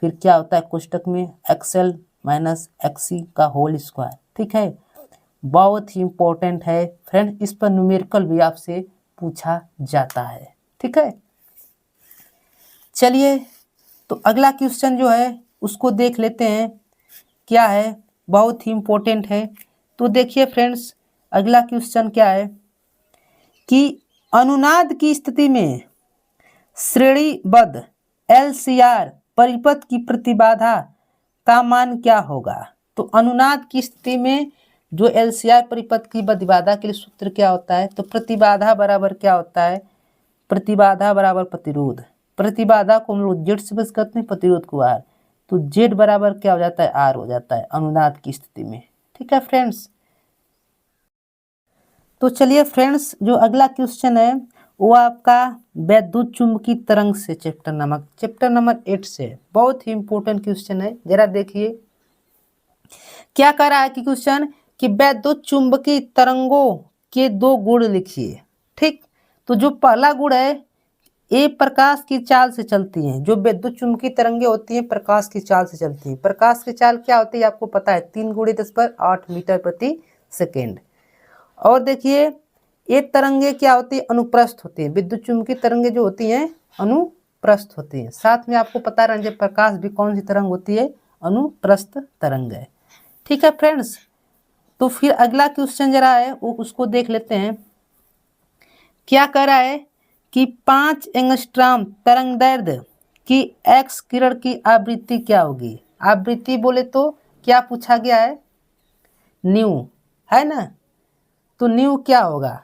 फिर क्या होता है कोष्टक में XL माइनस XC का होल स्क्वायर। ठीक है, बहुत ही इंपॉर्टेंट है फ्रेंड, इस पर न्यूमेरिकल भी आपसे पूछा जाता है। ठीक है, चलिए तो अगला क्वेश्चन जो है उसको देख लेते हैं, क्या है, बहुत ही इंपॉर्टेंट है। तो देखिए फ्रेंड्स, अगला क्वेश्चन क्या है कि अनुनाद की स्थिति में श्रेणीबद्ध LCR परिपथ की प्रतिबाधा का मान क्या होगा। तो अनुनाद की स्थिति में जो LCR परिपथ की प्रतिबाधा के लिए सूत्र क्या होता है, तो प्रतिबाधा बराबर क्या होता है, प्रतिबाधा बराबर प्रतिरोध। प्रतिबाधा को हम लोग Z से बस करते हैं, प्रतिरोध को R, तो Z बराबर क्या हो जाता है, R हो जाता है अनुनाद की स्थिति में। ठीक है फ्रेंड्स, तो चलिए फ्रेंड्स, जो अगला क्वेश्चन है वो आपका वैद्युत चुंबकीय तरंग से चैप्टर नंबर 8 से, बहुत ही इंपॉर्टेंट क्वेश्चन है। जरा देखिए क्या कर रहा है कि क्वेश्चन कि वैद्युत चुंबकीय तरंगों के 2 गुण लिखिए। ठीक, तो जो पहला गुण है, ये प्रकाश की चाल से चलती हैं। जो विद्युत चुंबकीय तरंगे होती हैं प्रकाश की चाल से चलती हैं। प्रकाश की चाल क्या होती है आपको पता है, 3 × 10⁸ मीटर प्रति सेकेंड। और देखिए ये तरंगे क्या होती है, अनुप्रस्थ होती है। विद्युत चुंबकीय तरंगे जो होती हैं अनुप्रस्थ होती हैं। साथ में आपको पता रहना चाहिए प्रकाश भी कौन सी तरंग होती है, अनुप्रस्थ तरंग है। ठीक है फ्रेंड्स, तो फिर अगला क्वेश्चन जरा है वो उसको देख लेते हैं। क्या कह रहा है कि 5 एंगस्ट्रॉम तरंगदैर्ध्य की X किरण की आवृत्ति क्या होगी। आवृत्ति बोले तो क्या पूछा गया है, न्यू है ना, तो न्यू क्या होगा।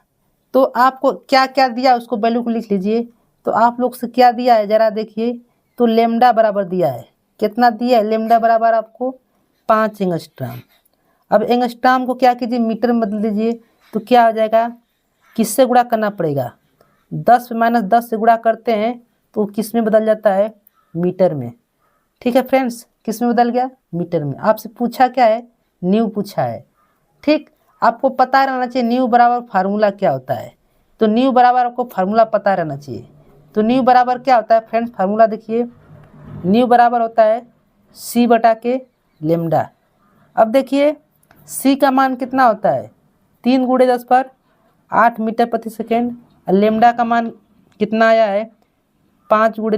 तो आपको क्या क्या दिया उसको वैल्यू को लिख लीजिए। तो आप लोग से क्या दिया है जरा देखिए, तो लेमडा बराबर दिया है, कितना दिया है, लेमडा बराबर आपको 5 एंगस्ट्रॉम। अब एंगस्ट्रॉम को क्या कीजिए, मीटर में बदल दीजिए। तो क्या हो जाएगा, किससे गुणा करना पड़ेगा, 10 - 10 से गुणा करते हैं तो किस में बदल जाता है, मीटर में। ठीक है फ्रेंड्स, किस में बदल गया, मीटर में। आपसे पूछा क्या है, न्यू पूछा है। ठीक, आपको पता रहना चाहिए न्यू बराबर फार्मूला क्या होता है। तो न्यू बराबर आपको फार्मूला पता रहना चाहिए। तो न्यू बराबर क्या होता है फ्रेंड्स, फार्मूला देखिए, न्यू बराबर होता है C बटा के लेमडा। अब देखिए C का मान कितना होता है, 3 × 10⁸ मीटर प्रति सेकेंड। और लेमडा का मान कितना आया है, 5 ×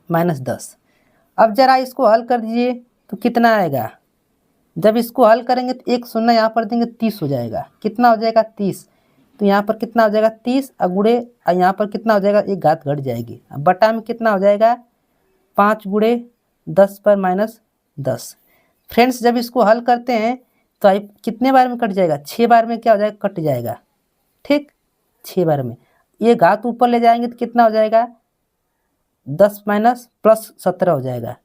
10⁻10। अब जरा इसको हल कर दीजिए तो कितना आएगा। जब इसको हल करेंगे तो 1 शून्य यहाँ पर देंगे 30 हो जाएगा। कितना हो जाएगा, 30। तो यहाँ पर कितना हो जाएगा, 30 और गुणे, और यहाँ पर कितना हो जाएगा, 1 घात घट जाएगी। अब बटा में कितना हो जाएगा, 5 × 10⁻10। फ्रेंड्स जब इसको हल करते हैं तो कितने बार में कट जाएगा, 6 बार में क्या हो जाएगा, कट जाएगा। ठीक, 6 बार में। ये घात ऊपर ले जाएंगे तो कितना हो जाएगा, 10 - +17 हो जाएगा।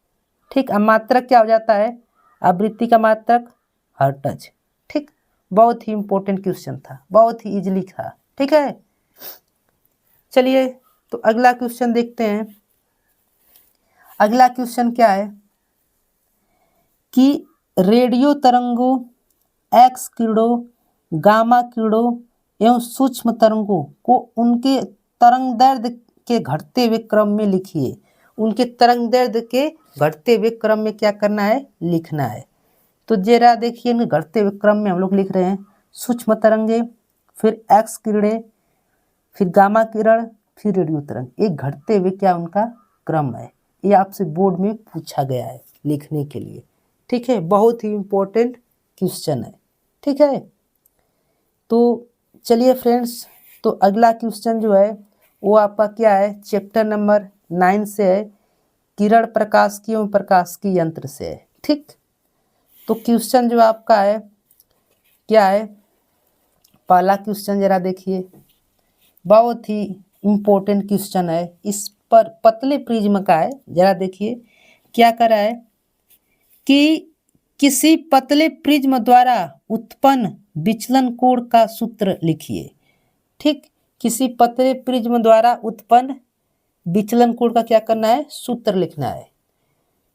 ठीक, अब मात्रक क्या हो जाता है, आवृत्ति का मात्रक हर्ट्ज। ठीक, बहुत ही इंपॉर्टेंट क्वेश्चन था, बहुत ही इजीली था। ठीक है, चलिए तो अगला क्वेश्चन देखते हैं। अगला क्वेश्चन क्या है कि रेडियो तरंगों, एक्स किरणों, गामा किरणों एवं सूक्ष्म तरंगों को उनके तरंगदैर्ध्य के घटते हुए क्रम में लिखिए। उनके तरंगदैर्ध्य के घटते हुए क्रम में क्या करना है, लिखना है। तो जरा देखिए घटते हुए क्रम में हम लोग लिख रहे हैं, सूक्ष्म तरंगे, फिर एक्स किरणें, फिर गामा किरण, फिर रेडियो तरंग। एक घटते हुए क्या उनका क्रम है, ये आपसे बोर्ड में पूछा गया है लिखने के लिए। ठीक है, बहुत ही इम्पोर्टेंट क्वेश्चन है। ठीक है, तो चलिए फ्रेंड्स, तो अगला क्वेश्चन जो है वो आपका क्या है, चैप्टर नंबर 9 से है, किरण प्रकाशिकी एवं प्रकाशिकी यंत्र से है। ठीक, तो क्वेश्चन जो आपका है क्या है, पहला क्वेश्चन जरा देखिए, बहुत ही इम्पोर्टेंट क्वेश्चन है, इस पर पतले प्रिज्म का है। जरा देखिए क्या करा है कि किसी पतले प्रिज्म द्वारा उत्पन्न विचलन कोण का सूत्र लिखिए। ठीक, किसी पतले प्रिज्म द्वारा उत्पन्न विचलन कोण का क्या करना है, सूत्र लिखना है।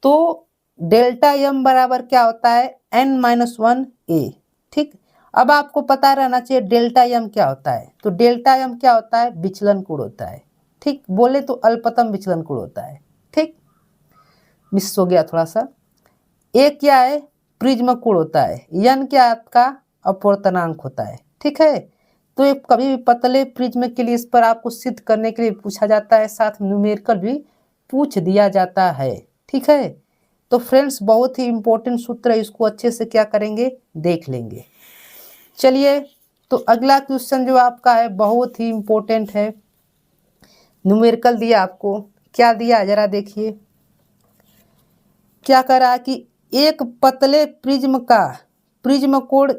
तो डेल्टा एम बराबर क्या होता है, n-1 a। ठीक, अब आपको पता रहना चाहिए डेल्टा एम क्या होता है। तो डेल्टा एम क्या होता है, विचलन कोण होता है। ठीक, बोले तो अल्पतम विचलन कोण होता है। ठीक, मिस हो गया थोड़ा सा। ए क्या है, प्रिज्म कोण होता है। एन क्या है, आपका अपवर्तनांक होता है। ठीक है, तो ये कभी भी पतले प्रिज्म के लिए इस पर आपको सिद्ध करने के लिए पूछा जाता है, साथ में न्यूमेरिकल भी पूछ दिया जाता है। ठीक है, तो फ्रेंड्स बहुत ही इंपॉर्टेंट सूत्र है, इसको अच्छे से क्या करेंगे, देख लेंगे। चलिए, तो अगला क्वेश्चन जो आपका है बहुत ही इंपॉर्टेंट है, न्यूमेरिकल दिया आपको, क्या दिया जरा देखिए, क्या करा कि एक पतले प्रिज्म का प्रिज्म कोण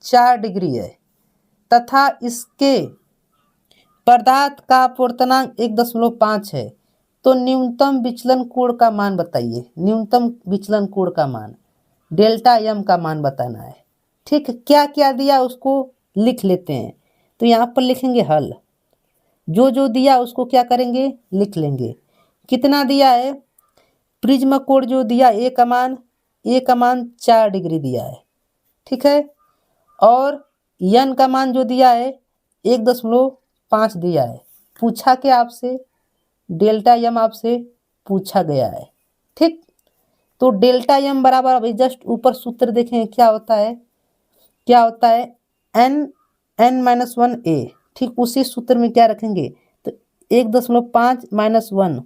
4 डिग्री है तथा इसके पदार्थ का अपवर्तनांक 1.5 है, तो न्यूनतम विचलन कोण का मान बताइए। न्यूनतम विचलन कोण का मान, डेल्टा एम का मान बताना है। ठीक, क्या क्या दिया उसको लिख लेते हैं। तो यहाँ पर लिखेंगे हल, जो जो दिया उसको क्या करेंगे, लिख लेंगे। कितना दिया है, प्रिज्म कोण जो दिया ए का मान 4 डिग्री दिया है। ठीक है, और एन का मान जो दिया है 1.5 दिया है। पूछा कि आपसे डेल्टा एम आपसे पूछा गया है। ठीक, तो डेल्टा एम बराबर अभी जस्ट ऊपर सूत्र देखें क्या होता है, क्या होता है, n-1 a। ठीक, उसी सूत्र में क्या रखेंगे, तो 1.5 - 1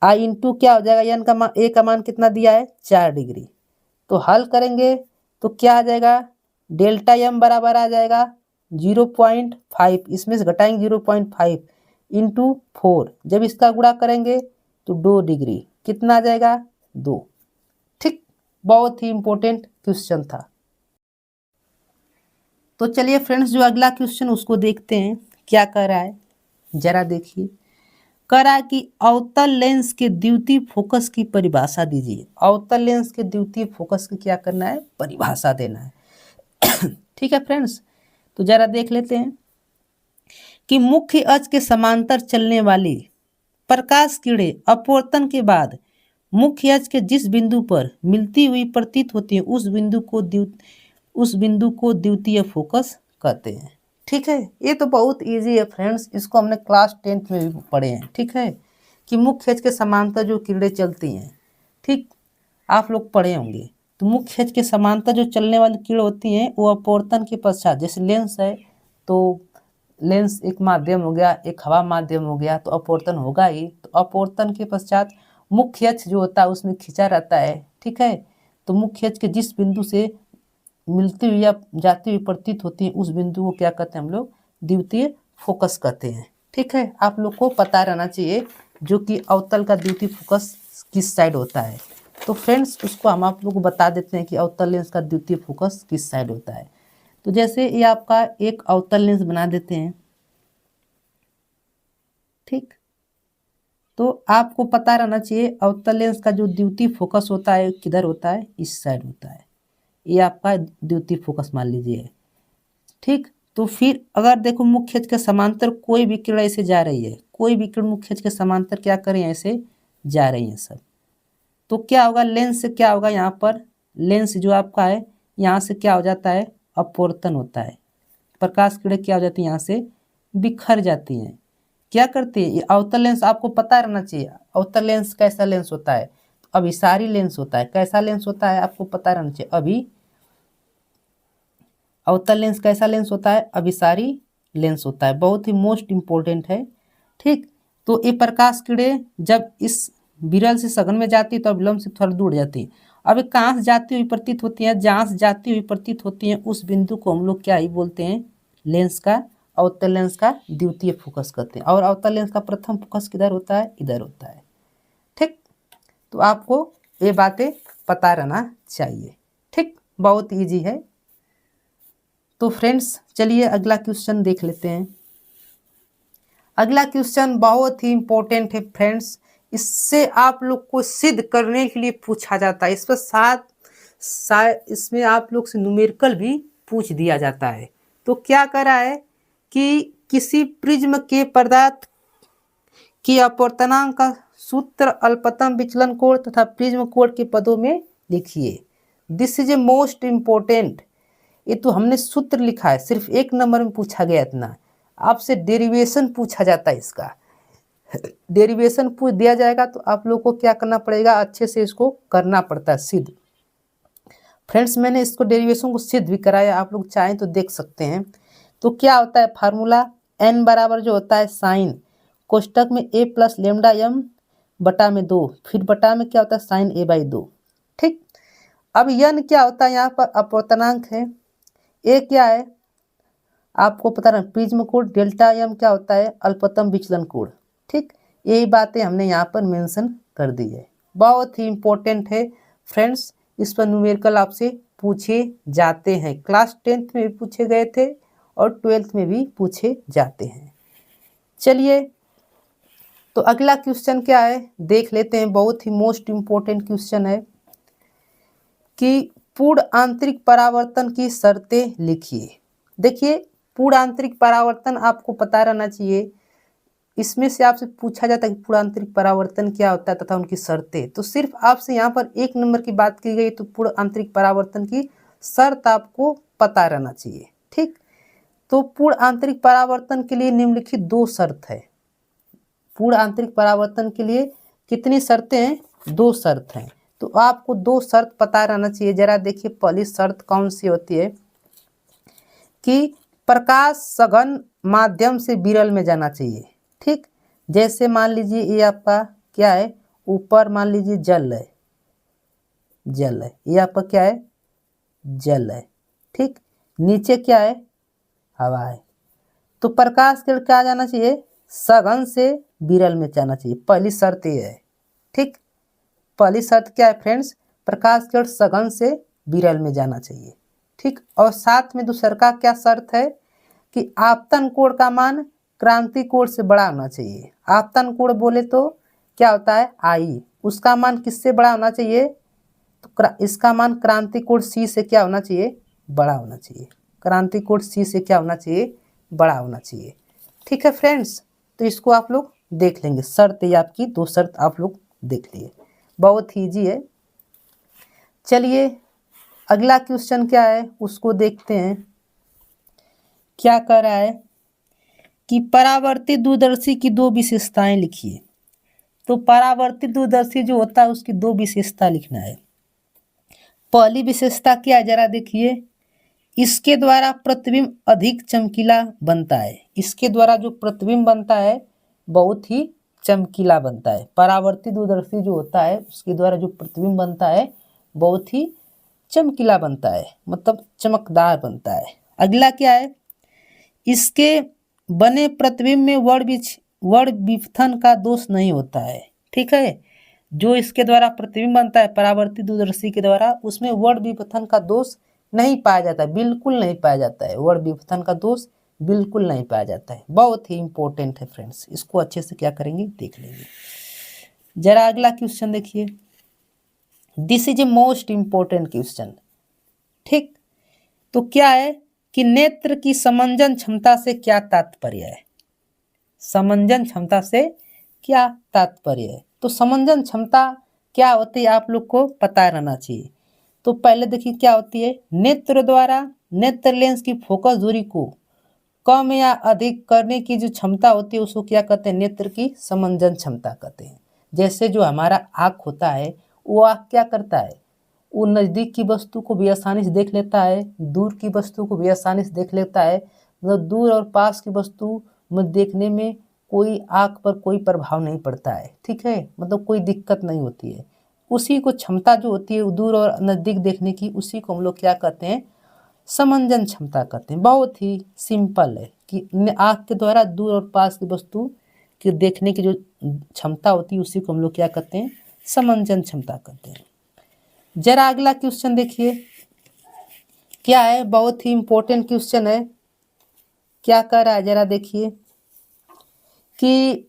आई इंटू क्या हो जाएगा, एन का मान, ए का मान कितना दिया है, 4 डिग्री। तो हल करेंगे तो क्या आ जाएगा, डेल्टा एम बराबर आ जाएगा 0.5, इसमें से घटाएंगे 0.5 इंटू 4, जब इसका गुणा करेंगे तो 2 डिग्री, कितना आ जाएगा, 2। ठीक, बहुत ही इंपॉर्टेंट क्वेश्चन था। तो चलिए फ्रेंड्स, जो अगला क्वेश्चन उसको देखते हैं, क्या कर रहा है जरा देखिए। करा कि अवतल लेंस के द्वितीय फोकस की परिभाषा दीजिए। अवतल लेंस के द्वितीय फोकस की क्या करना है, परिभाषा देना है। ठीक है फ्रेंड्स, तो जरा देख लेते हैं कि मुख्य अक्ष के समांतर चलने वाली प्रकाश किरणें अपवर्तन के बाद मुख्य अक्ष के जिस बिंदु पर मिलती हुई प्रतीत होती है उस बिंदु को द्वितीय फोकस कहते हैं। ठीक है, ये तो बहुत इजी है फ्रेंड्स, इसको हमने क्लास 10th में भी पढ़े हैं। ठीक है, कि मुख्य अक्ष के समांतर जो किरणें चलती हैं, ठीक, आप लोग पढ़े होंगे। तो मुख्य अक्ष के समांतर जो चलने वाली किरणें होती हैं वो अपवर्तन के पश्चात, जैसे लेंस है तो लेंस एक माध्यम हो गया, एक हवा माध्यम हो गया, तो अपवर्तन होगा ही। तो अपवर्तन के पश्चात मुख्य अक्ष जो होता है उसमें खिंचा रहता है। ठीक है, तो मुख्य अक्ष के जिस बिंदु से मिलती हुई या जाती हुई प्रतीत होती है उस बिंदु को क्या कहते हैं हम लोग, द्वितीय फोकस कहते हैं। ठीक है, आप लोग को पता रहना चाहिए जो कि अवतल का द्वितीय फोकस किस साइड होता है। तो फ्रेंड्स, उसको हम आप लोग को बता देते हैं कि अवतल लेंस का द्वितीय फोकस किस साइड होता है। तो जैसे ये आपका एक अवतल लेंस बना देते हैं। ठीक, तो आपको पता रहना चाहिए अवतल लेंस का जो द्वितीय फोकस होता है किधर होता है, इस साइड होता है। ये आपका द्वितीय फोकस मान लीजिए। ठीक, तो फिर अगर देखो मुख्य अक्ष के समांतर कोई भी किरण ऐसे जा रही है, कोई भी किरण मुख्य अक्ष के समांतर क्या करें, ऐसे जा रही है सब, तो क्या होगा, लेंस से क्या होगा, यहाँ पर लेंस जो आपका है यहाँ से क्या हो जाता है, अपवर्तन होता है। प्रकाश किरणें क्या हो जाती है, यहाँ से बिखर जाती हैं। क्या करती है, ये अवतल लेंस आपको पता रहना चाहिए। अवतल लेंस कैसा लेंस होता है, अभिसारी लेंस होता है। कैसा लेंस होता है आपको पता रहना चाहिए। अवतल लेंस कैसा लेंस होता है, अभिसारी लेंस होता है, बहुत ही मोस्ट इंपॉर्टेंट है। ठीक, तो ये प्रकाश किरणें जब इस विरल से सघन में जाती है तो अविलंब से थोड़ा दूर जाती है, अब कहाँ से जाती हुई प्रतीत होती है, जहाँ से जाती हुई प्रतीत होती है उस बिंदु को हम लोग क्या ही बोलते हैं, लेंस का अवतल लेंस का द्वितीय फोकस कहते हैं। और अवतल लेंस का प्रथम फोकस किधर होता है, इधर होता है। ठीक, तो आपको ये बातें पता रहना चाहिए। ठीक, बहुत इजी है। तो फ्रेंड्स चलिए अगला क्वेश्चन देख लेते हैं। अगला क्वेश्चन बहुत ही इम्पोर्टेंट है फ्रेंड्स, इससे आप लोग को सिद्ध करने के लिए पूछा जाता है। इस पर साथ इसमें आप लोग से न्यूमेरिकल भी पूछ दिया जाता है। तो क्या करा है कि किसी प्रिज्म के पदार्थ की अपवर्तनांक का सूत्र अल्पतम विचलन कोण तथा प्रिज्म कोण के पदों में लिखिए। This is a most important. ये तो हमने सूत्र लिखा है, सिर्फ एक नंबर में पूछा गया इतना। आपसे डेरिवेशन पूछा जाता है, इसका डेरिवेशन पूछ दिया जाएगा तो आप लोग को क्या करना पड़ेगा, अच्छे से इसको करना पड़ता है सिद्ध। फ्रेंड्स मैंने इसको डेरिवेशन को सिद्ध भी कराया, आप लोग चाहें तो देख सकते हैं। तो क्या होता है फार्मूला, n बराबर जो होता है साइन कोष्टक में a प्लस लेमडा एम बटा में 2, फिर बटा में क्या होता है साइन a बाई 2। ठीक, अब n क्या होता है, यहाँ पर अपवर्तनांक है, a क्या है आपको पता ना, प्रिज्म कोण, डेल्टा एम क्या होता है अल्पतम विचलन कोण। ठीक, यही बातें हमने यहाँ पर मेंशन कर दी है। बहुत ही इम्पोर्टेंट है फ्रेंड्स, इस पर न्यूमेरिकल आपसे पूछे जाते हैं। क्लास 10th में भी पूछे गए थे और 12th में भी पूछे जाते हैं। चलिए तो अगला क्वेश्चन क्या है देख लेते हैं। बहुत ही मोस्ट इम्पोर्टेंट क्वेश्चन है कि पूर्ण आंतरिक परावर्तन की शर्तें लिखिए। देखिए पूर्ण आंतरिक परावर्तन आपको पता रहना चाहिए, इसमें से आपसे पूछा जाता है कि पूर्ण आंतरिक परावर्तन क्या होता है तथा उनकी शर्तें। तो सिर्फ आपसे यहाँ पर एक नंबर की बात की गई, तो पूर्ण आंतरिक परावर्तन की शर्त आपको पता रहना चाहिए। ठीक, तो पूर्ण आंतरिक परावर्तन के लिए निम्नलिखित 2 शर्त है। पूर्ण आंतरिक परावर्तन के लिए कितनी शर्तें हैं, 2 शर्त हैं। तो आपको 2 शर्त पता रहना चाहिए। जरा देखिए पहली शर्त कौन सी होती है कि प्रकाश सघन माध्यम से विरल में जाना चाहिए। ठीक, जैसे मान लीजिए ये आपका क्या है, ऊपर मान लीजिए जल है, जल है, ये आपका क्या है जल है। ठीक, नीचे क्या है हवा है। तो प्रकाश किरण क्या जाना चाहिए, सघन से विरल में जाना चाहिए। पहली शर्त ये है। ठीक, पहली शर्त क्या है फ्रेंड्स, प्रकाश किरण सघन से विरल में जाना चाहिए। ठीक, और साथ में दूसरा का क्या शर्त है कि आपतन कोण का मान क्रांति कोण से बड़ा होना चाहिए। आपतन कोण बोले तो क्या होता है आई, उसका मान किससे बड़ा होना चाहिए, तो इसका मान क्रांति कोण सी से क्या होना चाहिए, बड़ा होना चाहिए। क्रांति कोण सी से क्या होना चाहिए, बड़ा होना चाहिए। ठीक है फ्रेंड्स, तो इसको आप लोग देख लेंगे। शर्त ये आपकी 2 शर्त आप लोग देख लिए, बहुत ईजी है। चलिए अगला क्वेश्चन क्या है उसको देखते हैं। क्या कर रहा है कि परावर्तित दूरदर्शी की 2 विशेषताएं लिखिए। तो परावर्तित दूरदर्शी जो होता है उसकी 2 विशेषता लिखना है। पहली विशेषता क्या है जरा देखिए, इसके द्वारा प्रतिबिंब अधिक चमकीला बनता है। इसके द्वारा जो प्रतिबिंब बनता है बहुत ही चमकीला बनता है। परावर्तित दूरदर्शी जो होता है उसके द्वारा जो प्रतिबिंब बनता है बहुत ही चमकीला बनता है, मतलब चमकदार बनता है। अगला क्या है, इसके बने प्रतिबिंब में वर्ण विपथन का दोष नहीं होता है। ठीक है, जो इसके द्वारा प्रतिबिंब बनता है परावर्तित दूरदर्शी के द्वारा, उसमें वर्ण विपथन का दोष नहीं पाया जाता है, बिल्कुल नहीं पाया जाता है। वर्ण विपथन का दोष बिल्कुल नहीं पाया जाता है। बहुत ही इंपॉर्टेंट है फ्रेंड्स, इसको अच्छे से क्या करेंगे देख लेंगे। जरा अगला क्वेश्चन देखिए, this is a most important question. ठीक, तो क्या है कि नेत्र की समंजन क्षमता से क्या तात्पर्य है। समंजन क्षमता से क्या तात्पर्य है, तो समंजन क्षमता क्या होती है आप लोग को पता रहना चाहिए। तो पहले देखिए क्या होती है, नेत्र द्वारा नेत्र लेंस की फोकस दूरी को कम या अधिक करने की जो क्षमता होती है उसको क्या कहते हैं, नेत्र की समंजन क्षमता कहते हैं। जैसे जो हमारा आँख होता है वो आँख क्या करता है, वो नज़दीक की वस्तु को भी आसानी से देख लेता है, दूर की वस्तु को भी आसानी से देख लेता है। मतलब दूर और पास की वस्तु में देखने में कोई आँख पर कोई प्रभाव नहीं पड़ता है। ठीक है, मतलब कोई दिक्कत नहीं होती है। उसी को क्षमता जो होती है दूर और नज़दीक देखने की, उसी को हम लोग क्या कहते हैं, समंजन क्षमता कहते हैं। बहुत ही सिंपल है कि आँख के द्वारा दूर और पास की वस्तु की देखने की जो क्षमता होती है उसी को हम लोग क्या कहते हैं, समंजन क्षमता कहते हैं। जरा अगला क्वेश्चन देखिए क्या है, बहुत ही इंपॉर्टेंट क्वेश्चन है। क्या कर रहा है जरा देखिए कि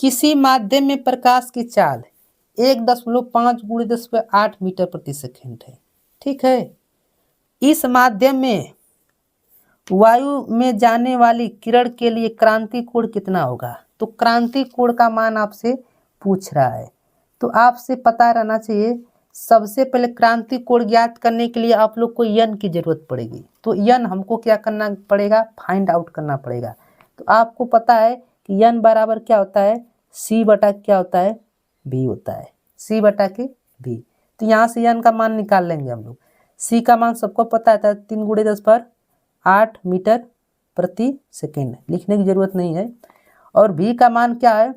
किसी माध्यम में प्रकाश की चाल 1.5 × 10⁸ मीटर प्रति सेकेंड है। ठीक है, इस माध्यम में वायु में जाने वाली किरण के लिए क्रांति कोण कितना होगा? तो क्रांति कोण का मान आपसे पूछ रहा है, तो आपसे पता रहना चाहिए। सबसे पहले क्रांति कोण ज्ञात करने के लिए आप लोग को यन की जरूरत पड़ेगी, तो यन हमको क्या करना पड़ेगा, फाइंड आउट करना पड़ेगा। तो आपको पता है कि यन बराबर क्या होता है, सी बटा क्या होता है, बी होता है, सी बटा के बी। तो यहाँ से यन का मान निकाल लेंगे हम लोग। सी का मान सबको पता है 3 × 10⁸ मीटर प्रति सेकेंड, लिखने की जरूरत नहीं है। और भी का मान क्या है,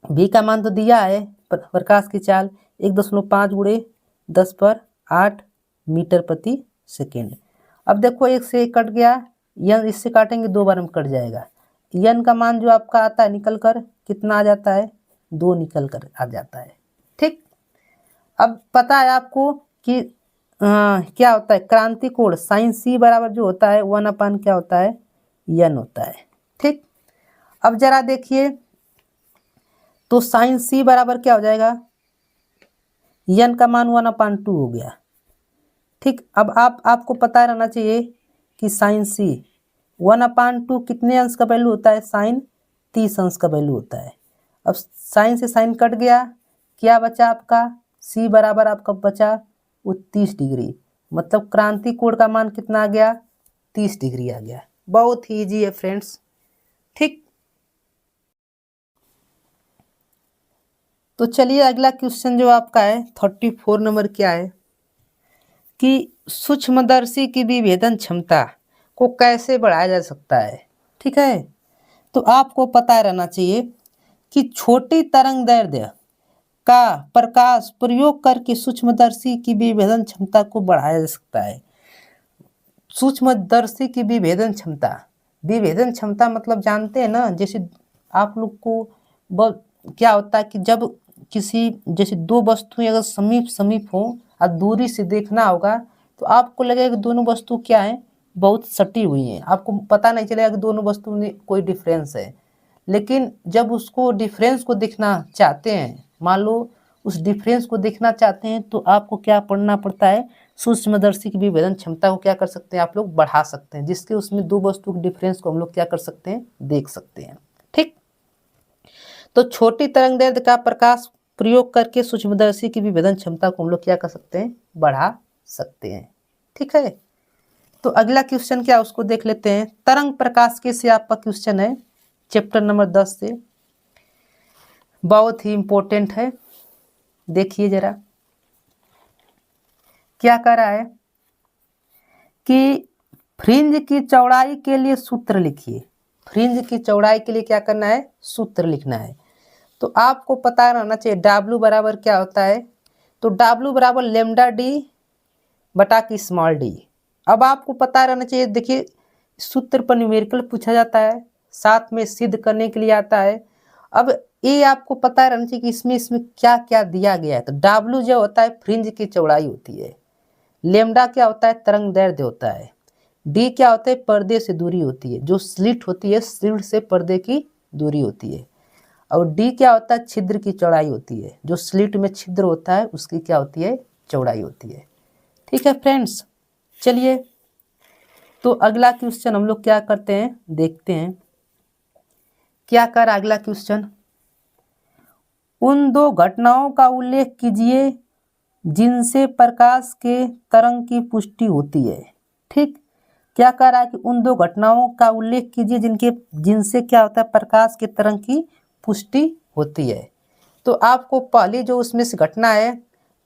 भी का मान तो दिया है, प्रकाश की चाल 1.5 × 10⁸ मीटर प्रति सेकेंड। अब देखो एक से एक कट गया, यन इससे काटेंगे 2 बार में कट जाएगा। यन का मान जो आपका आता है निकल कर कितना आ जाता है, 2 निकल कर आ जाता है। ठीक, अब पता है आपको कि क्या होता है, क्रांति कोण साइन सी बराबर जो होता है 1/, क्या होता है, यन होता है। ठीक, अब जरा देखिए तो साइन सी बराबर क्या हो जाएगा, यन का मान 1/2 हो गया। ठीक, अब आपको पता रहना चाहिए कि साइन सी 1/2 कितने अंश का वैल्यू होता है, साइन 30 अंश का वैल्यू होता है। अब साइन से साइन कट गया, क्या बचा आपका, सी बराबर आपका बचा वो 30 डिग्री, मतलब क्रांति कोण का मान कितना आ गया, 30 डिग्री आ गया। बहुत ही ईजी है फ्रेंड्स। ठीक, तो चलिए अगला क्वेश्चन जो आपका है 34 नंबर क्या है कि सूक्ष्मदर्शी की विभेदन क्षमता को कैसे बढ़ाया जा सकता है। ठीक है, तो आपको पता रहना चाहिए कि छोटी तरंग दैर्ध्य का प्रकाश प्रयोग करके सूक्ष्मदर्शी की विभेदन क्षमता को बढ़ाया जा सकता है। सूक्ष्मदर्शी की विभेदन क्षमता, विभेदन क्षमता मतलब जानते हैं ना, जैसे आप लोग को क्या होता है कि जब किसी जैसे 2 वस्तुएं अगर समीप समीप हो और दूरी से देखना होगा तो आपको लगेगा कि दोनों वस्तु क्या है, बहुत सटी हुई हैं, आपको पता नहीं चलेगा कि दोनों वस्तु में कोई डिफरेंस है। लेकिन जब उसको डिफरेंस को देखना चाहते हैं, मान लो उस डिफरेंस को देखना चाहते हैं, तो आपको क्या पढ़ना पड़ता है, सूक्ष्मदर्शी की विभेदन क्षमता को क्या कर सकते हैं आप लोग, बढ़ा सकते हैं, जिसके उसमें 2 वस्तु के डिफरेंस को हम लोग क्या कर सकते हैं, देख सकते हैं। ठीक, तो छोटी तरंग दैर्ध्य का प्रकाश प्रयोग करके सूक्ष्मदर्शी की विभेदन क्षमता को हम लोग क्या कर सकते हैं, बढ़ा सकते हैं। ठीक है, तो अगला क्वेश्चन क्या उसको देख लेते हैं। तरंग प्रकाश के से आपका क्वेश्चन है चैप्टर नंबर 10 से, बहुत ही इंपॉर्टेंट है। देखिए जरा क्या कर रहा है कि फ्रिंज की चौड़ाई के लिए सूत्र लिखिए। फ्रिंज की चौड़ाई के लिए क्या करना है, सूत्र लिखना है। तो आपको पता रहना चाहिए W बराबर क्या होता है, तो W बराबर लेमडा डी बटा की स्मॉल डी। अब आपको पता रहना चाहिए, देखिए सूत्र पर न्यूमेरिकल पूछा जाता है, साथ में सिद्ध करने के लिए आता है। अब ये आपको पता रहना चाहिए कि इसमें क्या क्या दिया गया है। तो W जो होता है फ्रिंज की चौड़ाई होती है, लेमडा क्या होता है, तरंग दैर्ध्य होता है, डी क्या होता है, पर्दे से दूरी होती है, जो स्लिट होती है स्लिट से पर्दे की दूरी होती है, और डी क्या होता है, छिद्र की चौड़ाई होती है, जो स्लिट में छिद्र होता है उसकी क्या होती है, चौड़ाई होती है। ठीक है फ्रेंड्स, चलिए तो अगला क्वेश्चन हम लोग क्या करते हैं, देखते हैं क्या कर अगला क्वेश्चन। उन 2 घटनाओं का उल्लेख कीजिए जिनसे प्रकाश के तरंग की पुष्टि होती है। ठीक, क्या कह रहा है कि उन 2 घटनाओं का उल्लेख कीजिए जिनसे क्या होता है, प्रकाश के तरंग की पुष्टि होती है। तो आपको पहली जो उसमें से घटना है,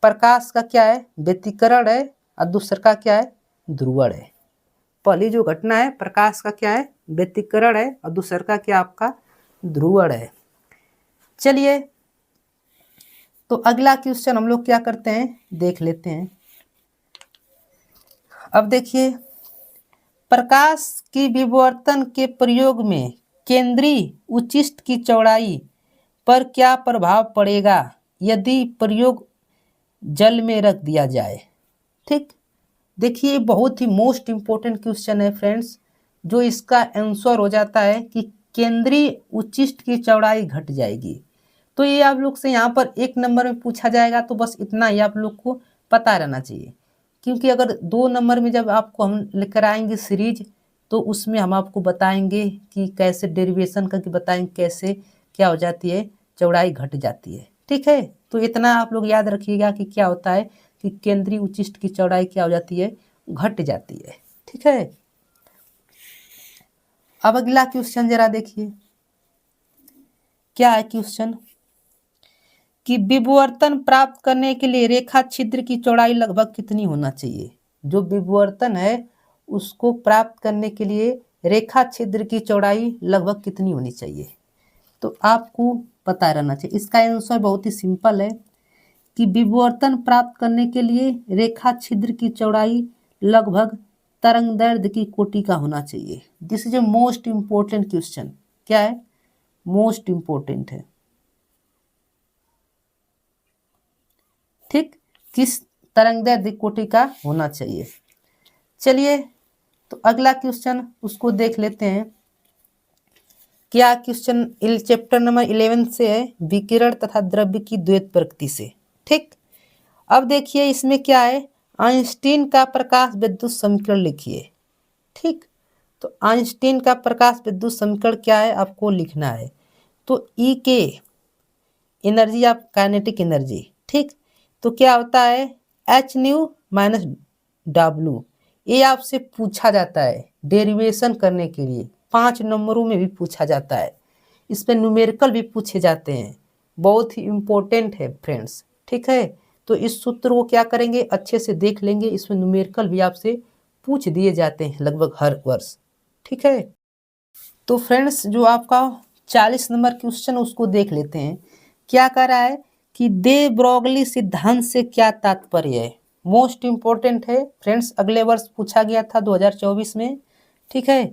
प्रकाश का क्या है, व्यतिकरण है, और दूसरा का क्या है, ध्रुवण है। पहली जो घटना है प्रकाश का क्या है, व्यतिकरण है, और दूसरा का क्या आपका ध्रुवण है। चलिए तो अगला क्वेश्चन हम लोग क्या करते हैं देख लेते हैं। अब देखिए, प्रकाश की विवर्तन के प्रयोग में केंद्रीय उच्चिष्ट की चौड़ाई पर क्या प्रभाव पड़ेगा यदि प्रयोग जल में रख दिया जाए। ठीक, देखिए बहुत ही मोस्ट इम्पोर्टेंट क्वेश्चन है फ्रेंड्स, जो इसका आंसर हो जाता है कि केंद्रीय उच्चिष्ट की चौड़ाई घट जाएगी। तो ये आप लोग से यहाँ पर 1 नंबर में पूछा जाएगा, तो बस इतना ही आप लोग को पता रहना चाहिए, क्योंकि अगर 2 नंबर में जब आपको हम लेकर आएंगे सीरीज, तो उसमें हम आपको बताएंगे कि कैसे डेरिवेशन करके बताएंगे कैसे क्या हो जाती है, चौड़ाई घट जाती है। ठीक है, तो इतना आप लोग याद रखिएगा कि क्या होता है कि केंद्रीय उच्चिष्ट की चौड़ाई क्या हो जाती है, घट जाती है। ठीक है, अब अगला क्वेश्चन जरा देखिए, क्या है क्वेश्चन कि विवर्तन प्राप्त करने के लिए रेखा छिद्र की चौड़ाई लगभग कितनी होना चाहिए। जो विवर्तन है उसको प्राप्त करने के लिए रेखा छिद्र की चौड़ाई लगभग कितनी होनी चाहिए, तो आपको पता रहना चाहिए। इसका आंसर बहुत ही सिंपल है कि विवर्तन प्राप्त करने के लिए रेखा छिद्र की चौड़ाई लगभग तरंगदैर्ध्य की कोटि का होना चाहिए। This is a most important question. क्या है, मोस्ट इम्पोर्टेंट है। ठीक, किस तरंगदैर्ध्य कोटि का होना चाहिए। चलिए, तो अगला क्वेश्चन उसको देख लेते हैं। क्या क्वेश्चन चैप्टर नंबर 11 से है, विकिरण तथा द्रव्य की द्वैत प्रकृति से। ठीक, अब देखिए इसमें क्या है, आइंस्टीन का प्रकाश विद्युत समीकरण लिखिए। ठीक, तो आइंस्टीन का प्रकाश विद्युत समीकरण क्या है आपको लिखना है। तो ई के एनर्जी ऑफ काइनेटिक एनर्जी। ठीक, तो क्या होता है एच न्यू माइनस डब्ल्यू। ये आपसे पूछा जाता है डेरिवेशन करने के लिए, 5 नंबरों में भी पूछा जाता है। इस पर न्यूमेरिकल भी पूछे जाते हैं, बहुत ही इम्पोर्टेंट है फ्रेंड्स। ठीक है, तो इस सूत्र को क्या करेंगे अच्छे से देख लेंगे, इसमें न्यूमेरिकल भी आपसे पूछ दिए जाते हैं लगभग हर वर्ष। ठीक है, तो फ्रेंड्स जो आपका 40 नंबर क्वेश्चन उसको देख लेते हैं। क्या कह रहा है कि दे ब्रोगली सिद्धांत से क्या तात्पर्य है। मोस्ट इम्पोर्टेंट है फ्रेंड्स, अगले वर्ष पूछा गया था 2024 में। ठीक है,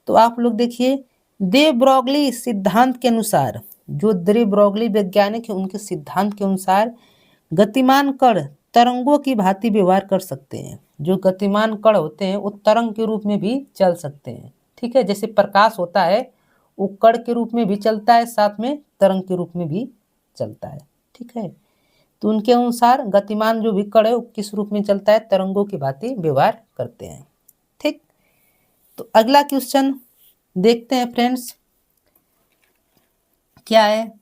तो आप लोग देखिए, दे ब्रोगली सिद्धांत के अनुसार, जो दे ब्रोगली वैज्ञानिक है उनके सिद्धांत के अनुसार गतिमान कण तरंगों की भांति व्यवहार कर सकते हैं। जो गतिमान कण होते हैं वो तरंग के रूप में भी चल सकते हैं। ठीक है, जैसे प्रकाश होता है वो कण के रूप में भी चलता है, साथ में तरंग के रूप में भी चलता है। ठीक है, तो उनके अनुसार गतिमान जो भी कण है वो किस रूप में चलता है, तरंगों की भांति व्यवहार करते हैं। ठीक, तो अगला क्वेश्चन देखते हैं फ्रेंड्स, क्या है,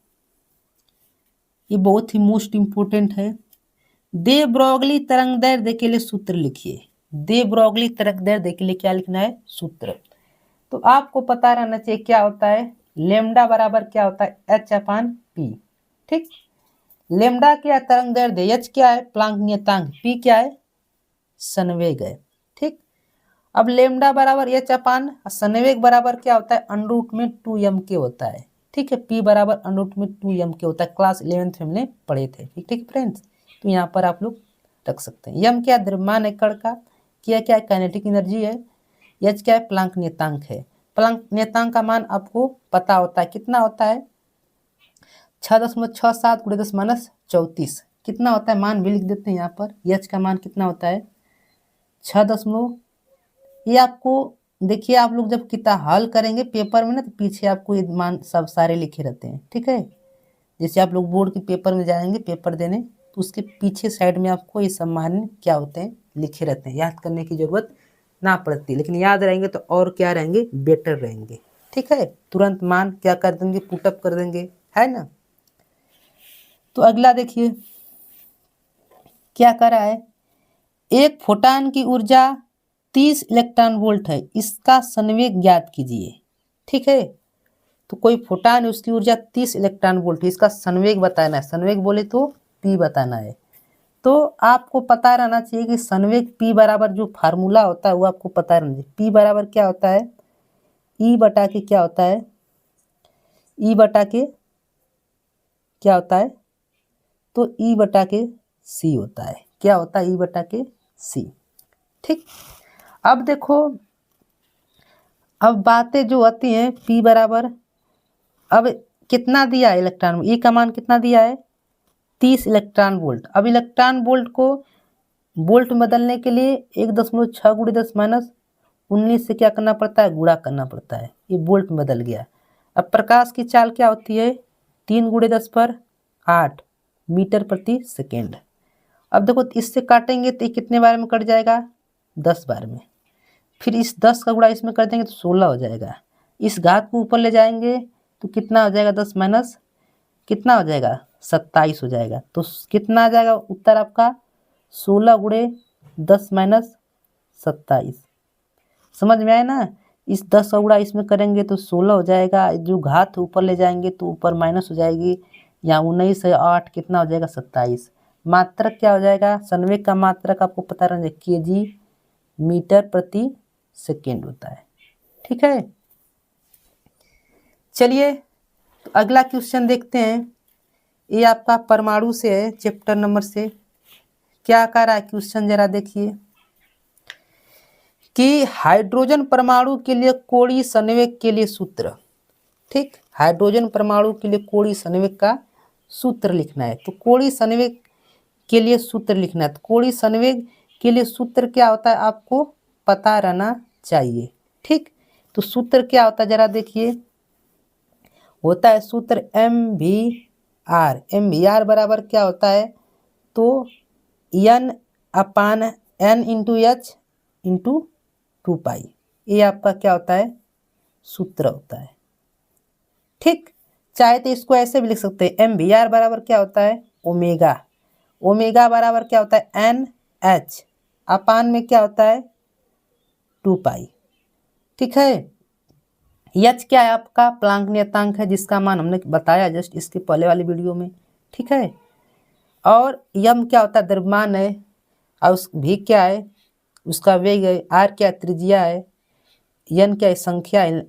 ये बहुत ही मोस्ट इम्पोर्टेंट है। दे ब्रोगली तरंगदैर्ध्य के लिए सूत्र लिखिए। दे ब्रोगली तरंगदैर्ध्य के लिए क्या लिखना है, सूत्र। तो आपको पता रहना चाहिए क्या होता है, लेमडा बराबर क्या होता है, एच अपान पी। ठीक, लेमडा क्या है तरंगदैर्ध्य, एच क्या है प्लांक नियतांक, पी क्या है संवेग है। ठीक, अब लेमडा बराबर एच अपान संवेग बराबर क्या होता है अंडरूट में 2m के होता है। ठीक है, पी बराबर अंडरूट में 2m के होता है, क्लास 11th में हमने पढ़े थे। ठीक फ्रेंड्स, तो यहाँ पर आप लोग रख सकते हैं। यम क्या द्रव्यमान है कण का, क्या क्या काइनेटिक एनर्जी है, एच क्या है प्लांक नियतांक है। प्लांक नियतांक का मान आपको पता होता है, कितना होता है 6.67 × 10⁻34। कितना होता है मान भी लिख देते हैं यहाँ पर, एच का मान कितना होता है 6 ये आपको देखिए, आप लोग जब किताब हल करेंगे पेपर में ना, तो पीछे आपको ये मान सब सारे लिखे रहते हैं। ठीक है, जैसे आप लोग बोर्ड के पेपर में जाएंगे पेपर देने, तो उसके पीछे साइड में आपको ये सब मान क्या होते हैं लिखे रहते हैं, याद करने की जरूरत ना पड़ती, लेकिन याद रहेंगे तो और क्या रहेंगे, बेटर रहेंगे। ठीक है, तुरंत मान क्या कर देंगे, पुटअप कर देंगे, है ना। तो अगला देखिए क्या कर रहा है, एक फोटान की ऊर्जा 30 इलेक्ट्रॉन वोल्ट है, इसका संवेग ज्ञात कीजिए। ठीक है, तो कोई फोटान है उसकी ऊर्जा 30 इलेक्ट्रॉन वोल्ट है, इसका संवेग बताना है। संवेग बोले तो पी बताना है। तो आपको पता रहना चाहिए कि संवेग पी बराबर जो फार्मूला होता है वो आपको पता रहना चाहिए। पी बराबर क्या होता है, ई बटा के क्या होता है, ई बटा के क्या होता है तो ई बटा के सी होता है। क्या होता है? ई बटा के सी। ठीक, अब देखो, अब बातें जो आती हैं पी बराबर, अब कितना दिया है इलेक्ट्रॉन, ई का मान कितना दिया है? 30 इलेक्ट्रॉन वोल्ट। अब इलेक्ट्रॉन वोल्ट को वोल्ट में बदलने के लिए 1.6 × 10⁻19 से क्या करना पड़ता है? गुणा करना पड़ता है। ये वोल्ट में बदल गया। अब प्रकाश की चाल क्या होती है? 3 × 10⁸ मीटर प्रति सेकेंड। अब देखो इससे काटेंगे तो ये कितने बार में कट जाएगा? 10 बार में। फिर इस 10 का गुणा इसमें कर देंगे तो 16 हो जाएगा। इस घात को ऊपर ले जाएंगे तो कितना हो जाएगा? 10 माइनस कितना हो जाएगा? 27 हो जाएगा। तो कितना आ जाएगा उत्तर आपका? 16 × 10⁻27। समझ में आया ना? इस 10 का गुणा इसमें करेंगे तो 16 हो जाएगा। जो घात ऊपर ले जाएंगे तो ऊपर माइनस हो जाएगी। यहाँ 19 है 8 कितना हो जाएगा? 27। मात्रक क्या हो जाएगा? संवेग का मात्रक आपको पता रहना चाहिए, केजी मीटर प्रति सेकेंड होता है। ठीक है, चलिए तो अगला क्वेश्चन देखते हैं। ये आपका परमाणु से है, चैप्टर नंबर से। क्या कह रहा है क्वेश्चन, जरा देखिए कि हाइड्रोजन परमाणु के लिए कोणीय संवेग के लिए सूत्र। ठीक, हाइड्रोजन परमाणु के लिए कोणीय संवेग का सूत्र लिखना है। तो कोणीय संवेग के लिए सूत्र लिखना है। तो कोणीय संवेग के लिए सूत्र क्या होता है आपको पता रहना चाहिए। ठीक, तो सूत्र क्या होता है जरा देखिए। होता है सूत्र MVR। MVR बराबर क्या होता है? तो N/N × H × 2π। ये आपका क्या होता है? सूत्र होता है। ठीक, चाहे तो इसको ऐसे भी लिख सकते हैं। MVR बराबर क्या होता है? ओमेगा। ओमेगा बराबर क्या होता है? NH अपान में क्या होता है? 2π। ठीक है, H क्या है? आपका प्लांक नियतांक है, जिसका मान हमने बताया जस्ट इसके पहले वाली वीडियो में। ठीक है, और M क्या होता है? द्रव्यमान है। और उस V क्या है? उसका वेग है। R क्या है? त्रिज्या है। N क्या है? संख्या है।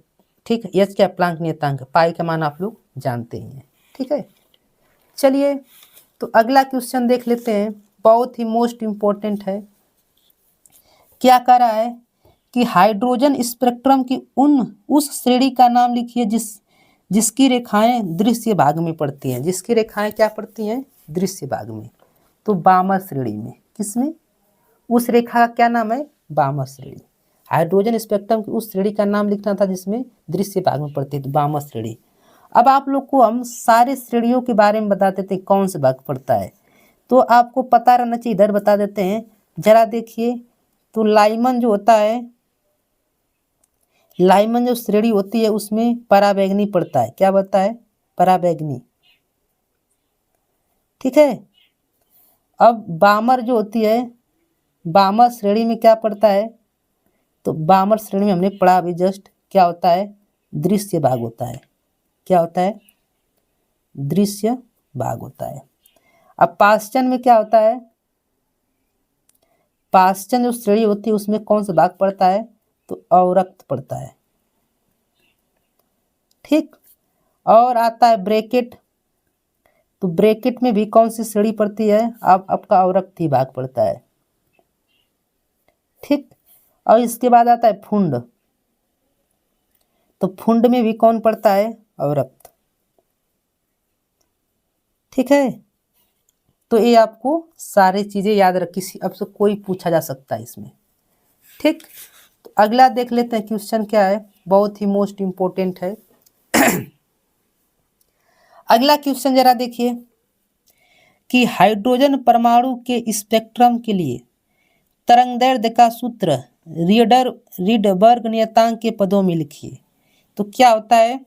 ठीक, H क्या है? प्लांक नियतांक। पाई का मान आप लोग जानते ही हैं। ठीक है, चलिए तो अगला क्वेश्चन देख लेते हैं, बहुत ही मोस्ट इम्पोर्टेंट है। क्या कह रहा है कि हाइड्रोजन स्पेक्ट्रम की उस श्रेणी का नाम लिखिए जिसकी रेखाएं दृश्य भाग में पड़ती हैं। जिसकी रेखाएं क्या पड़ती हैं? दृश्य भाग में। तो बामर श्रेणी में। किसमें? उस रेखा का क्या नाम है? बामर श्रेणी। हाइड्रोजन स्पेक्ट्रम की उस श्रेणी का नाम लिखना था जिसमें दृश्य भाग में पड़ती है, तो बामर श्रेणी। अब आप लोग को हम सारे श्रेणियों के बारे में बता देते हैं कौन से भाग पड़ता है, तो आपको पता रहना चाहिए। इधर बता देते हैं, जरा देखिए। तो लाइमन जो होता है, लाइमन जो श्रेणी होती है उसमें पराबैंगनी पड़ता है। क्या बताता है? पराबैंगनी। ठीक है, अब बामर जो होती है, बामर श्रेणी में क्या पड़ता है? तो बामर श्रेणी में हमने पढ़ा अभी जस्ट, क्या होता है? दृश्य भाग होता है। क्या होता है? दृश्य भाग होता है। अब पाश्चन में क्या होता है? पाश्चन जो श्रेणी होती है उसमें कौन सा भाग पड़ता है? तो अवरक्त पड़ता है। ठीक, और आता है ब्रैकेट। तो ब्रैकेट में भी कौन सी श्रेणी पड़ती है? अब आपका अवरक्त ही भाग पड़ता है। ठीक, और इसके बाद आता है फुंड। तो फुंड में भी कौन पड़ता है? अवरक्त। ठीक है, तो ये आपको सारी चीजें याद रख, किसी अब से कोई पूछा जा सकता है इसमें। ठीक, तो अगला देख लेते हैं क्वेश्चन क्या है, बहुत ही मोस्ट इंपोर्टेंट है। अगला क्वेश्चन जरा देखिए कि हाइड्रोजन परमाणु के स्पेक्ट्रम के लिए तरंगदैर्ध्य का सूत्र रीडबर्ग नियतांक के पदों में लिखिए। तो क्या होता है?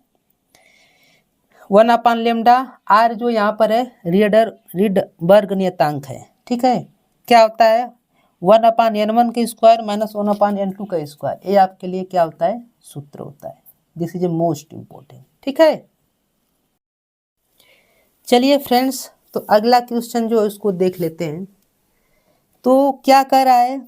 1/λ। आर जो यहाँ पर है रीडबर्ग नियतांक है। ठीक है, क्या होता है? 1/n1 का स्क्वायर माइनस 1/n2 का स्क्वायर। ये आपके लिए क्या होता है? सूत्र होता है। This is a most important. ठीक है, चलिए फ्रेंड्स, तो अगला क्वेश्चन जो है उसको देख लेते हैं। तो क्या कह रहा है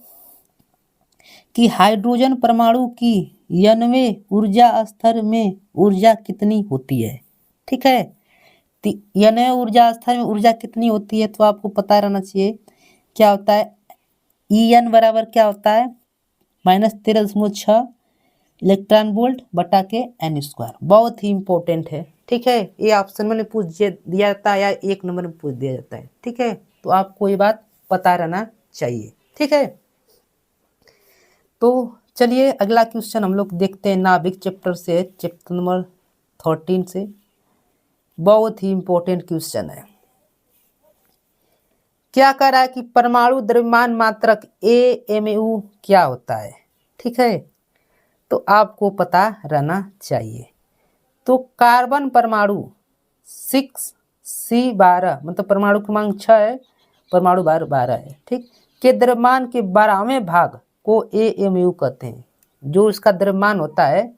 कि हाइड्रोजन परमाणु की 9वें ऊर्जा स्तर में ऊर्जा कितनी होती है? ठीक है, यानी ऊर्जा अवस्था में ऊर्जा कितनी होती है तो आपको पता रहना चाहिए। क्या होता है, En बराबर क्या होता है, -13.6 इलेक्ट्रॉन वोल्ट बटा के एन स्क्वायर। बहुत ही इंपॉर्टेंट है, ठीक है। ये ऑप्शन में दिया जाता है या 1 नंबर में पूछ दिया जाता है, ठीक है। तो आपको ये बात पता रहना चाहिए, ठीक है। तो चलिए अगला क्वेश्चन हम लोग देखते हैं, नाभिक चैप्टर से, चैप्टर नंबर 13 से। बहुत ही इंपॉर्टेंट क्वेश्चन है। क्या कह रहा है कि परमाणु द्रव्यमान मात्रक AMU क्या होता है, ठीक है। तो आपको पता रहना चाहिए। तो कार्बन परमाणु 6C12, मतलब परमाणु क्रमांक 6 है, परमाणु भार 12 है, ठीक, के द्रव्यमान के 12वें भाग को AMU कहते हैं। जो इसका द्रव्यमान होता है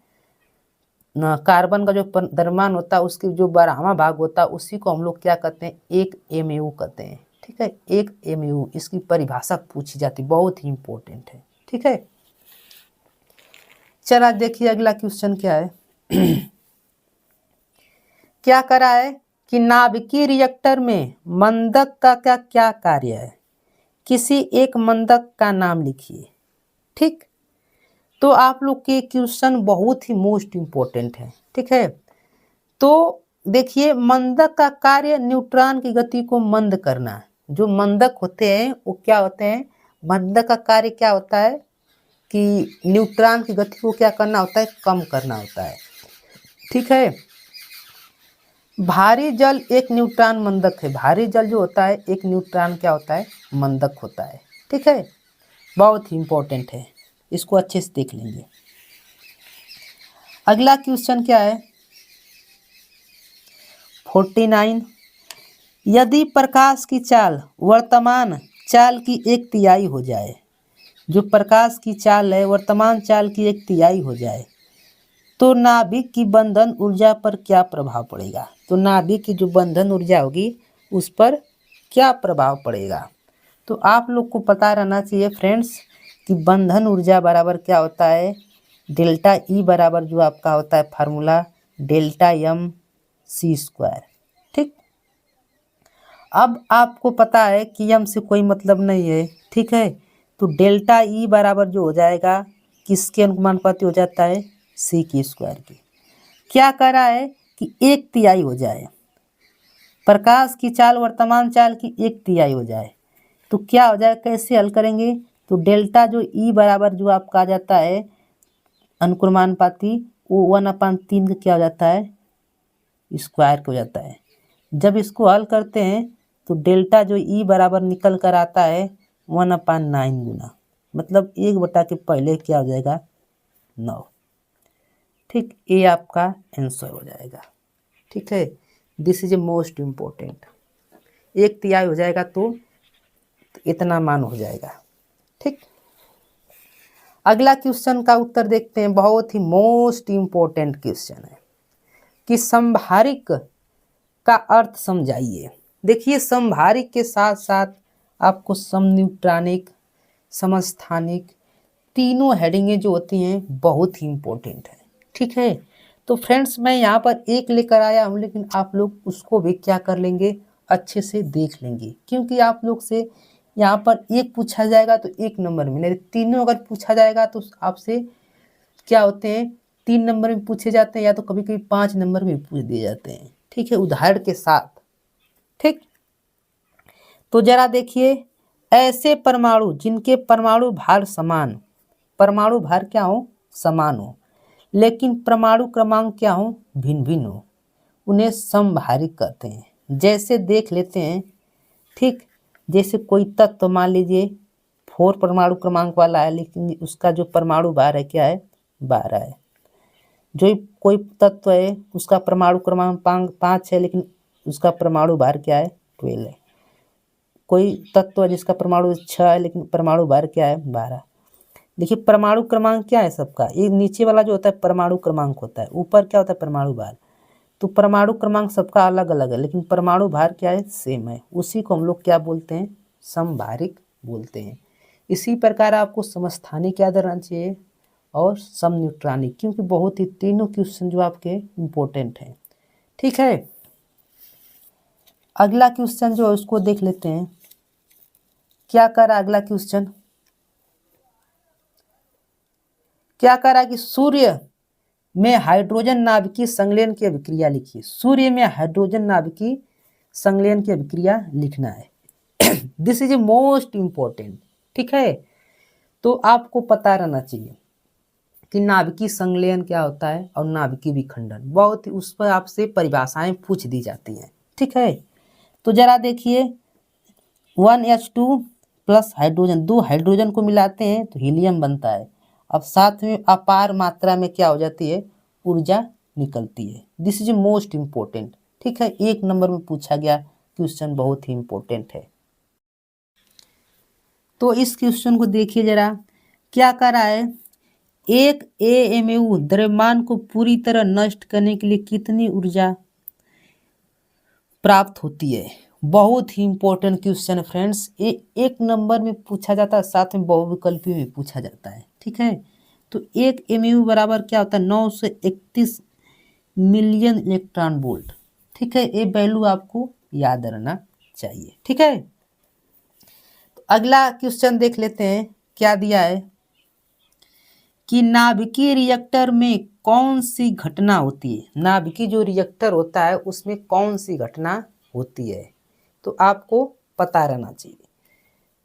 ना, कार्बन का जो द्रव्यमान होता है उसके जो 12वां भाग होता है उसी को हम लोग क्या कहते हैं, 1 MU कहते हैं, ठीक है। 1 MU इसकी परिभाषा पूछी जाती, बहुत ही इंपॉर्टेंट है, ठीक है। चला देखिए अगला क्वेश्चन क्या है। क्या करा है कि नाभिकीय रिएक्टर में मंदक का क्या कार्य है, किसी एक मंदक का नाम लिखिए, ठीक। तो आप लोग के क्वेश्चन बहुत ही मोस्ट इम्पोर्टेंट है, ठीक है। तो देखिए मंदक का कार्य न्यूट्रॉन की गति को मंद करना। जो मंदक होते हैं वो क्या होते हैं, मंदक का कार्य क्या होता है कि न्यूट्रॉन की गति को क्या करना होता है, कम करना होता है, ठीक है। भारी जल एक न्यूट्रॉन मंदक है। भारी जल जो होता है एक न्यूट्रॉन क्या होता है, मंदक होता है, ठीक है। बहुत ही इंपॉर्टेंट है, इसको अच्छे से देख लेंगे। अगला क्वेश्चन क्या है 49। यदि प्रकाश की चाल वर्तमान चाल की 1/3 हो जाए, जो प्रकाश की चाल है वर्तमान चाल की 1/3 हो जाए, तो नाभिक की बंधन ऊर्जा पर क्या प्रभाव पड़ेगा। तो नाभिक की जो बंधन ऊर्जा होगी उस पर क्या प्रभाव पड़ेगा। तो आप लोग को पता रहना चाहिए फ्रेंड्स कि बंधन ऊर्जा बराबर क्या होता है, डेल्टा ई बराबर जो आपका होता है फार्मूला डेल्टा m c², ठीक। अब आपको पता है कि m से कोई मतलब नहीं है, ठीक है। तो डेल्टा ई बराबर जो हो जाएगा किसके अनुपाती हो जाता है, c² की। क्या कह रहा है कि 1/3 हो जाए, प्रकाश की चाल वर्तमान चाल की 1/3 हो जाए, तो क्या हो जाए, कैसे हल करेंगे। तो डेल्टा जो ई बराबर जो आपका आ जाता है अनुक्रमानुपाती, वो 1/3 का क्या हो जाता है, स्क्वायर का हो जाता है। जब इसको हल करते हैं तो डेल्टा जो ई बराबर निकल कर आता है 1/9 गुना, मतलब 1 के पहले क्या हो जाएगा 9, ठीक। ये आपका आंसर हो जाएगा, ठीक है। This is a most important. 1/3 हो जाएगा तो इतना मान हो जाएगा, ठीक। अगला क्वेश्चन का उत्तर देखते हैं, बहुत ही मोस्ट इम्पोर्टेंट क्वेश्चन है कि संभारिक का अर्थ समझाइए। देखिए संभारिक के साथ साथ आपको समन्यूट्रॉनिक, समस्थानिक, तीनों हेडिंगें जो होती हैं बहुत ही इम्पोर्टेंट है, ठीक है। तो फ्रेंड्स मैं यहाँ पर एक लेकर आया हूँ, लेकिन आप लोग उसको भी क्या कर लेंगे, अच्छे से देख लेंगे, क्योंकि आप लोग से यहाँ पर एक पूछा जाएगा तो 1 नंबर में, नहीं तीनों अगर पूछा जाएगा तो आपसे क्या होते हैं 3 नंबर में पूछे जाते हैं, या तो कभी कभी 5 नंबर में पूछ दिए जाते हैं, ठीक है, उदाहरण के साथ, ठीक। तो जरा देखिए, ऐसे परमाणु जिनके परमाणु भार समान, परमाणु भार क्या हो, समान हो, लेकिन परमाणु क्रमांक क्या हो, भिन्न भिन्न हो, उन्हें समभारिक कहते हैं। जैसे देख लेते हैं, ठीक। जैसे कोई तत्व मान लीजिए 4 परमाणु क्रमांक वाला है, लेकिन उसका जो परमाणु भार है क्या है, 12 है। जो कोई तत्व है उसका परमाणु क्रमांक 5 है, लेकिन उसका परमाणु भार क्या है, 12 है। कोई तत्व है जिसका परमाणु 6 है, लेकिन परमाणु भार क्या है, 12। देखिए परमाणु क्रमांक क्या है सबका, ये नीचे वाला जो होता है परमाणु क्रमांक होता है, ऊपर क्या होता है परमाणु भार। तो परमाणु क्रमांक सबका अलग अलग है, लेकिन परमाणु भार क्या है, सेम है। उसी को हम लोग क्या बोलते हैं, समभारिक बोलते हैं। इसी प्रकार आपको समस्थानिक याद रहना चाहिए और समन्यूट्रॉनिक, क्योंकि बहुत ही तीनों क्वेश्चन जो आपके इम्पोर्टेंट हैं, ठीक है। अगला क्वेश्चन जो है उसको देख लेते हैं। क्या कर रहा अगला क्वेश्चन, क्या कर रहा कि सूर्य में हाइड्रोजन नाभिकीय संलयन की अभिक्रिया लिखिए। सूर्य में हाइड्रोजन नाभिकीय संलयन की अभिक्रिया लिखना है। This is a most important, ठीक है। तो आपको पता रहना चाहिए कि नाभिकीय संलयन क्या होता है और नाभिकीय विखंडन, बहुत ही उस पर आपसे परिभाषाएं पूछ दी जाती हैं, ठीक है। तो जरा देखिए 1H2 प्लस हाइड्रोजन, दो हाइड्रोजन को मिलाते हैं तो हीलियम बनता है। अब साथ में अपार मात्रा में क्या हो जाती है, ऊर्जा निकलती है। दिस इज मोस्ट इम्पोर्टेंट, ठीक है। 1 नंबर में पूछा गया क्वेश्चन, बहुत ही इम्पोर्टेंट है। तो इस क्वेश्चन को देखिए जरा, क्या कर रहा है, एक AMU द्रव्यमान को पूरी तरह नष्ट करने के लिए कितनी ऊर्जा प्राप्त होती है। बहुत ही इंपॉर्टेंट क्वेश्चन है फ्रेंड्स, एक नंबर में पूछा जाता है, साथ में बहुविकल्पी में पूछा जाता है, ठीक है। तो 1 MU बराबर क्या होता है, 931 मिलियन इलेक्ट्रॉन वोल्ट, ठीक है। ये वैल्यू आपको याद रहना चाहिए, ठीक है। तो अगला क्वेश्चन देख लेते हैं, क्या दिया है कि नाभिकीय रिएक्टर में कौन सी घटना होती है। नाभिकीय जो रिएक्टर होता है उसमें कौन सी घटना होती है, तो आपको पता रहना चाहिए।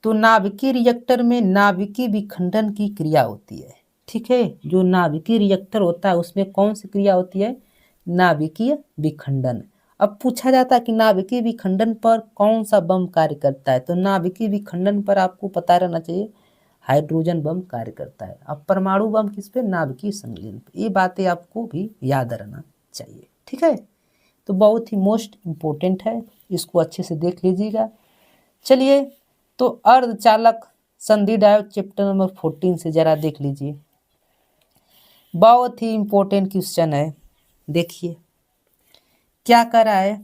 तो नाभिकीय रिएक्टर में नाभिकीय विखंडन की क्रिया होती है, ठीक है। जो नाभिकीय रिएक्टर होता है उसमें कौन सी क्रिया होती है, नाभिकीय विखंडन। अब पूछा जाता है कि नाभिकीय विखंडन पर कौन सा बम कार्य करता है, तो नाभिकीय विखंडन पर आपको पता रहना चाहिए हाइड्रोजन बम कार्य करता है। अब परमाणु बम किस पे, नाभिकीय संलयन पे। ये बातें आपको भी याद रहना चाहिए, ठीक है। तो बहुत ही मोस्ट इम्पोर्टेंट है, इसको अच्छे से देख लीजिएगा। चलिए तो अर्धचालक संधि डायोड चैप्टर नंबर 14 से जरा देख लीजिए, बहुत ही इम्पोर्टेंट क्वेश्चन है। देखिए क्या कर रहा है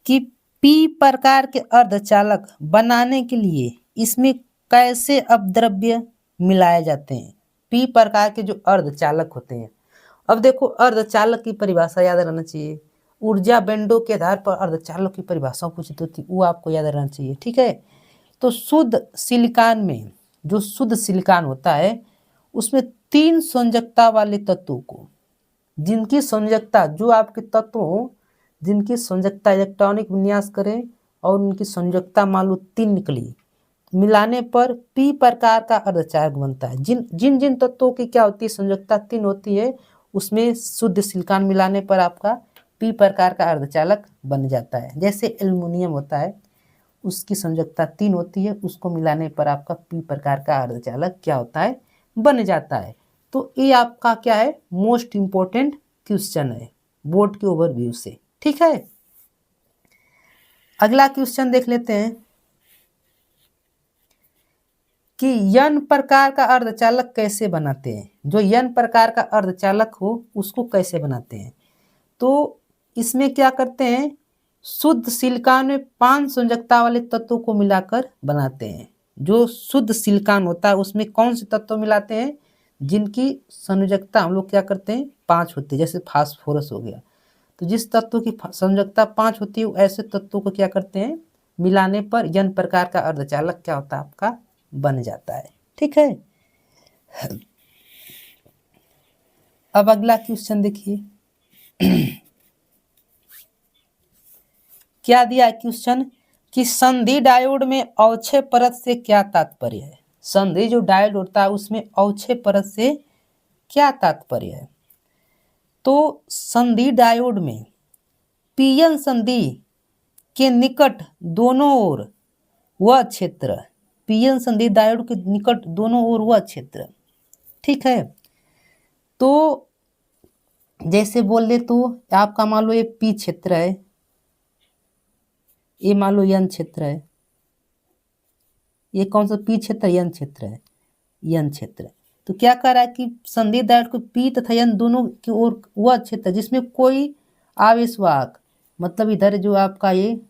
कि पी प्रकार के अर्धचालक बनाने के लिए इसमें कैसे अपद्रव्य मिलाए जाते हैं। पी प्रकार के जो अर्धचालक होते हैं, अब देखो अर्धचालक की परिभाषा याद रहना चाहिए। ऊर्जा बैंडों के आधार पर अर्धचालक की परिभाषा पूछी होती है, वो आपको याद रहना चाहिए, ठीक है। तो शुद्ध सिलिकॉन में, जो शुद्ध सिलिकॉन होता है उसमें 3 संयोजकता वाले तत्वों को, जिनकी संयोजकता, जो आपके तत्व हो जिनकी संयोजकता इलेक्ट्रॉनिक विन्यास करें और उनकी संयोजकता मान लो 3 निकली, मिलाने पर पी प्रकार का अर्धचालक बनता है। जिन जिन तत्वों की क्या होती है, संयोजकता 3 होती है, उसमें शुद्ध सिलिकॉन मिलाने पर आपका पी प्रकार का अर्धचालक बन जाता है। जैसे एल्युमिनियम होता है, उसकी संयोजकता 3 होती है, उसको मिलाने पर आपका पी प्रकार का अर्धचालक क्या होता है, बन जाता है। तो ये आपका क्या है, मोस्ट इम्पोर्टेंट क्वेश्चन है बोर्ड के ओवरव्यू से, ठीक है। अगला क्वेश्चन देख लेते हैं कि n प्रकार का अर्धचालक कैसे बनाते हैं। जो n प्रकार का अर्धचालक हो उसको कैसे बनाते हैं, तो इसमें क्या करते हैं, शुद्ध सिलिकॉन में 5 संयोजकता वाले तत्वों को मिलाकर बनाते हैं। जो शुद्ध सिलिकॉन होता है उसमें कौन से तत्व मिलाते हैं, जिनकी संयोजकता हम लोग क्या करते हैं 5 होती है, जैसे फास्फोरस हो गया। तो जिस तत्व की संयोजकता 5 होती है ऐसे तत्वों को क्या करते हैं, मिलाने पर n प्रकार का अर्धचालक क्या होता है, आपका बन जाता है, ठीक है। अब अगला क्वेश्चन देखिए क्या दिया है क्वेश्चन कि संधि डायोड में अवक्षय परत से क्या तात्पर्य है। संधि जो डायोड होता है उसमें अवक्षय परत से क्या तात्पर्य है। तो संधि डायोड में पीएन संधि के निकट दोनों ओर वह क्षेत्र, पीएन संधि डायोड के निकट दोनों ओर वह क्षेत्र, ठीक है। तो जैसे बोल दे तो आपका मान लो ये पी क्षेत्र है, ये मान लो एन क्षेत्र है, ये कौन सा पी क्षेत्र, एन क्षेत्र है, एन क्षेत्र। तो क्या कर रहा है कि संधि डायोड को पी तथा एन दोनों की ओर वह क्षेत्र जिसमें कोई आवेशवाहक, मतलब इधर जो आपका ये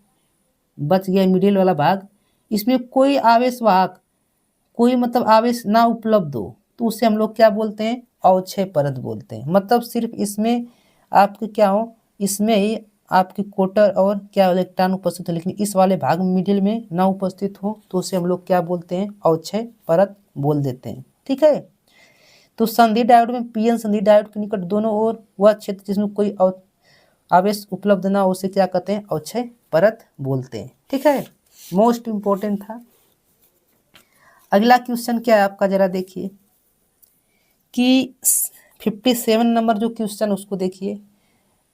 बच गया मिडिल वाला भाग, इसमें कोई आवेशवाहक, कोई मतलब आवेश ना उपलब्ध हो, तो उसे हम लोग क्या बोलते हैं, अवक्षय परत बोलते हैं। मतलब सिर्फ इसमें आपके क्या हो, इसमें ही आपकी कोटर और क्या इलेक्ट्रॉन उपस्थित हो, लेकिन इस वाले भाग मिडिल में ना उपस्थित हो तो उसे हम लोग क्या बोलते हैं, अवक्षय परत बोल देते हैं। ठीक है, तो संधि डायोड में पीएन संधि डायोड के निकट दोनों ओर वह क्षेत्र जिसमें कोई आवेश उपलब्ध ना हो उसे क्या कहते हैं, अवक्षय परत बोलते हैं। ठीक है, मोस्ट इंपॉर्टेंट था। अगला क्वेश्चन क्या है आपका, जरा देखिए कि 57 नंबर जो क्वेश्चन उसको देखिए।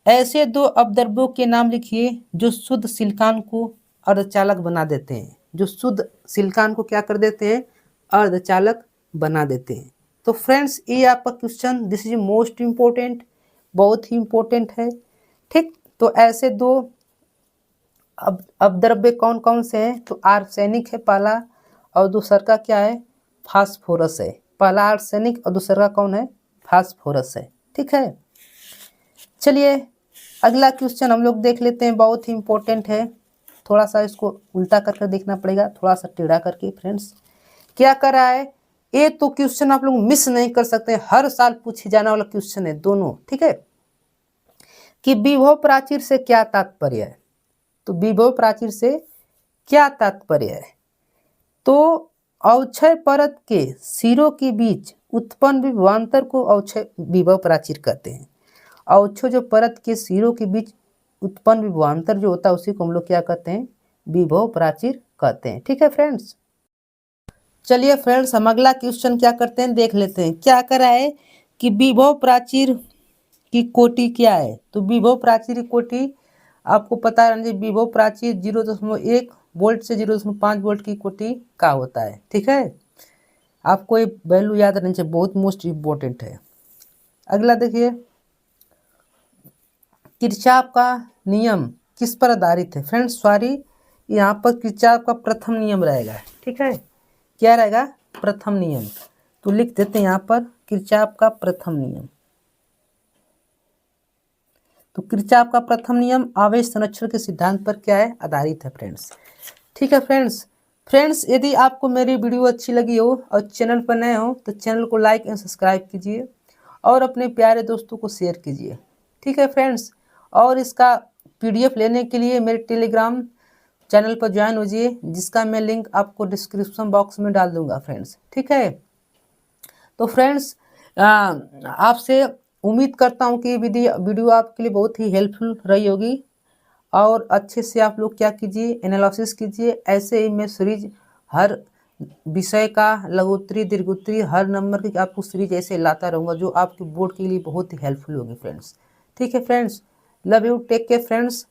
ऐसे दो अपद्रव्यों के नाम लिखिए जो शुद्ध सिलिकॉन को अर्धचालक बना देते हैं, जो शुद्ध सिलिकॉन को क्या कर देते हैं, अर्धचालक बना देते हैं। तो फ्रेंड्स ये आपका question, this is most important, बहुत ही इम्पोर्टेंट है। ठीक, तो ऐसे दो अपद्रव्य कौन कौन से हैं, तो आर्सेनिक है पहला और दूसरा का क्या है, फास्फोरस है। पहला आर्सेनिक और दूसरा कौन है, फास्फोरस है। ठीक है, चलिए अगला क्वेश्चन हम लोग देख लेते हैं, बहुत ही इंपॉर्टेंट है। थोड़ा सा इसको उल्टा करके देखना पड़ेगा, थोड़ा सा टेढ़ा करके। फ्रेंड्स क्या कर रहा है, ये तो क्वेश्चन आप लोग मिस नहीं कर सकते, हर साल पूछे जाने वाला क्वेश्चन है दोनों। ठीक है, कि विभव प्राचीर से क्या तात्पर्य है, तो विभव प्राचीर से क्या तात्पर्य है, तो अवक्षय परत के सिरों के बीच उत्पन्न विभवांतर को अवक्षय विभव प्राचीर कहते हैं। अवक्षय जो परत के सिरों के बीच उत्पन्न विभवांतर जो होता है उसी को हम लोग क्या कहते हैं, विभव प्राचीर कहते हैं। ठीक है फ्रेंड्स, चलिए फ्रेंड्स हम अगला क्वेश्चन क्या करते हैं देख लेते हैं। क्या करा है कि विभव प्राचीर की कोटि क्या है, तो विभव प्राचीर की कोटि आपको पता है, विभव प्राचीर 0.1 वोल्ट से 0.5 वोल्ट की कोटि का होता है। ठीक है, आपको ये वैल्यू याद रखनी चाहिए, बहुत मोस्ट इम्पोर्टेंट है। अगला देखिए, किरचॉफ का नियम किस पर आधारित है। फ्रेंड्स सॉरी, यहाँ पर किरचॉफ का प्रथम नियम रहेगा। ठीक है, क्या रहेगा, प्रथम नियम, तो लिख देते हैं यहाँ पर किरचॉफ का प्रथम नियम। तो किरचॉफ का प्रथम नियम आवेश संरक्षण के सिद्धांत पर क्या है, आधारित है फ्रेंड्स। ठीक है फ्रेंड्स यदि आपको मेरी वीडियो अच्छी लगी हो और चैनल पर नए हो तो चैनल को लाइक एंड सब्सक्राइब कीजिए और अपने प्यारे दोस्तों को शेयर कीजिए। ठीक है फ्रेंड्स, और इसका PDF लेने के लिए मेरे टेलीग्राम चैनल पर ज्वाइन हो जाइए, जिसका मैं लिंक आपको डिस्क्रिप्शन बॉक्स में डाल दूंगा फ्रेंड्स। ठीक है, तो फ्रेंड्स आपसे उम्मीद करता हूँ कि वीडियो आपके लिए बहुत ही हेल्पफुल रही होगी और अच्छे से आप लोग क्या कीजिए, एनालिसिस कीजिए। ऐसे ही मैं सीरीज हर विषय का लघुत्तरी दीर्घोत्तरी हर नंबर की आपको सीरीज ऐसे लाता रहूँगा जो आपके बोर्ड के लिए बहुत ही हेल्पफुल होगी फ्रेंड्स। ठीक है friends, love you, take care friends.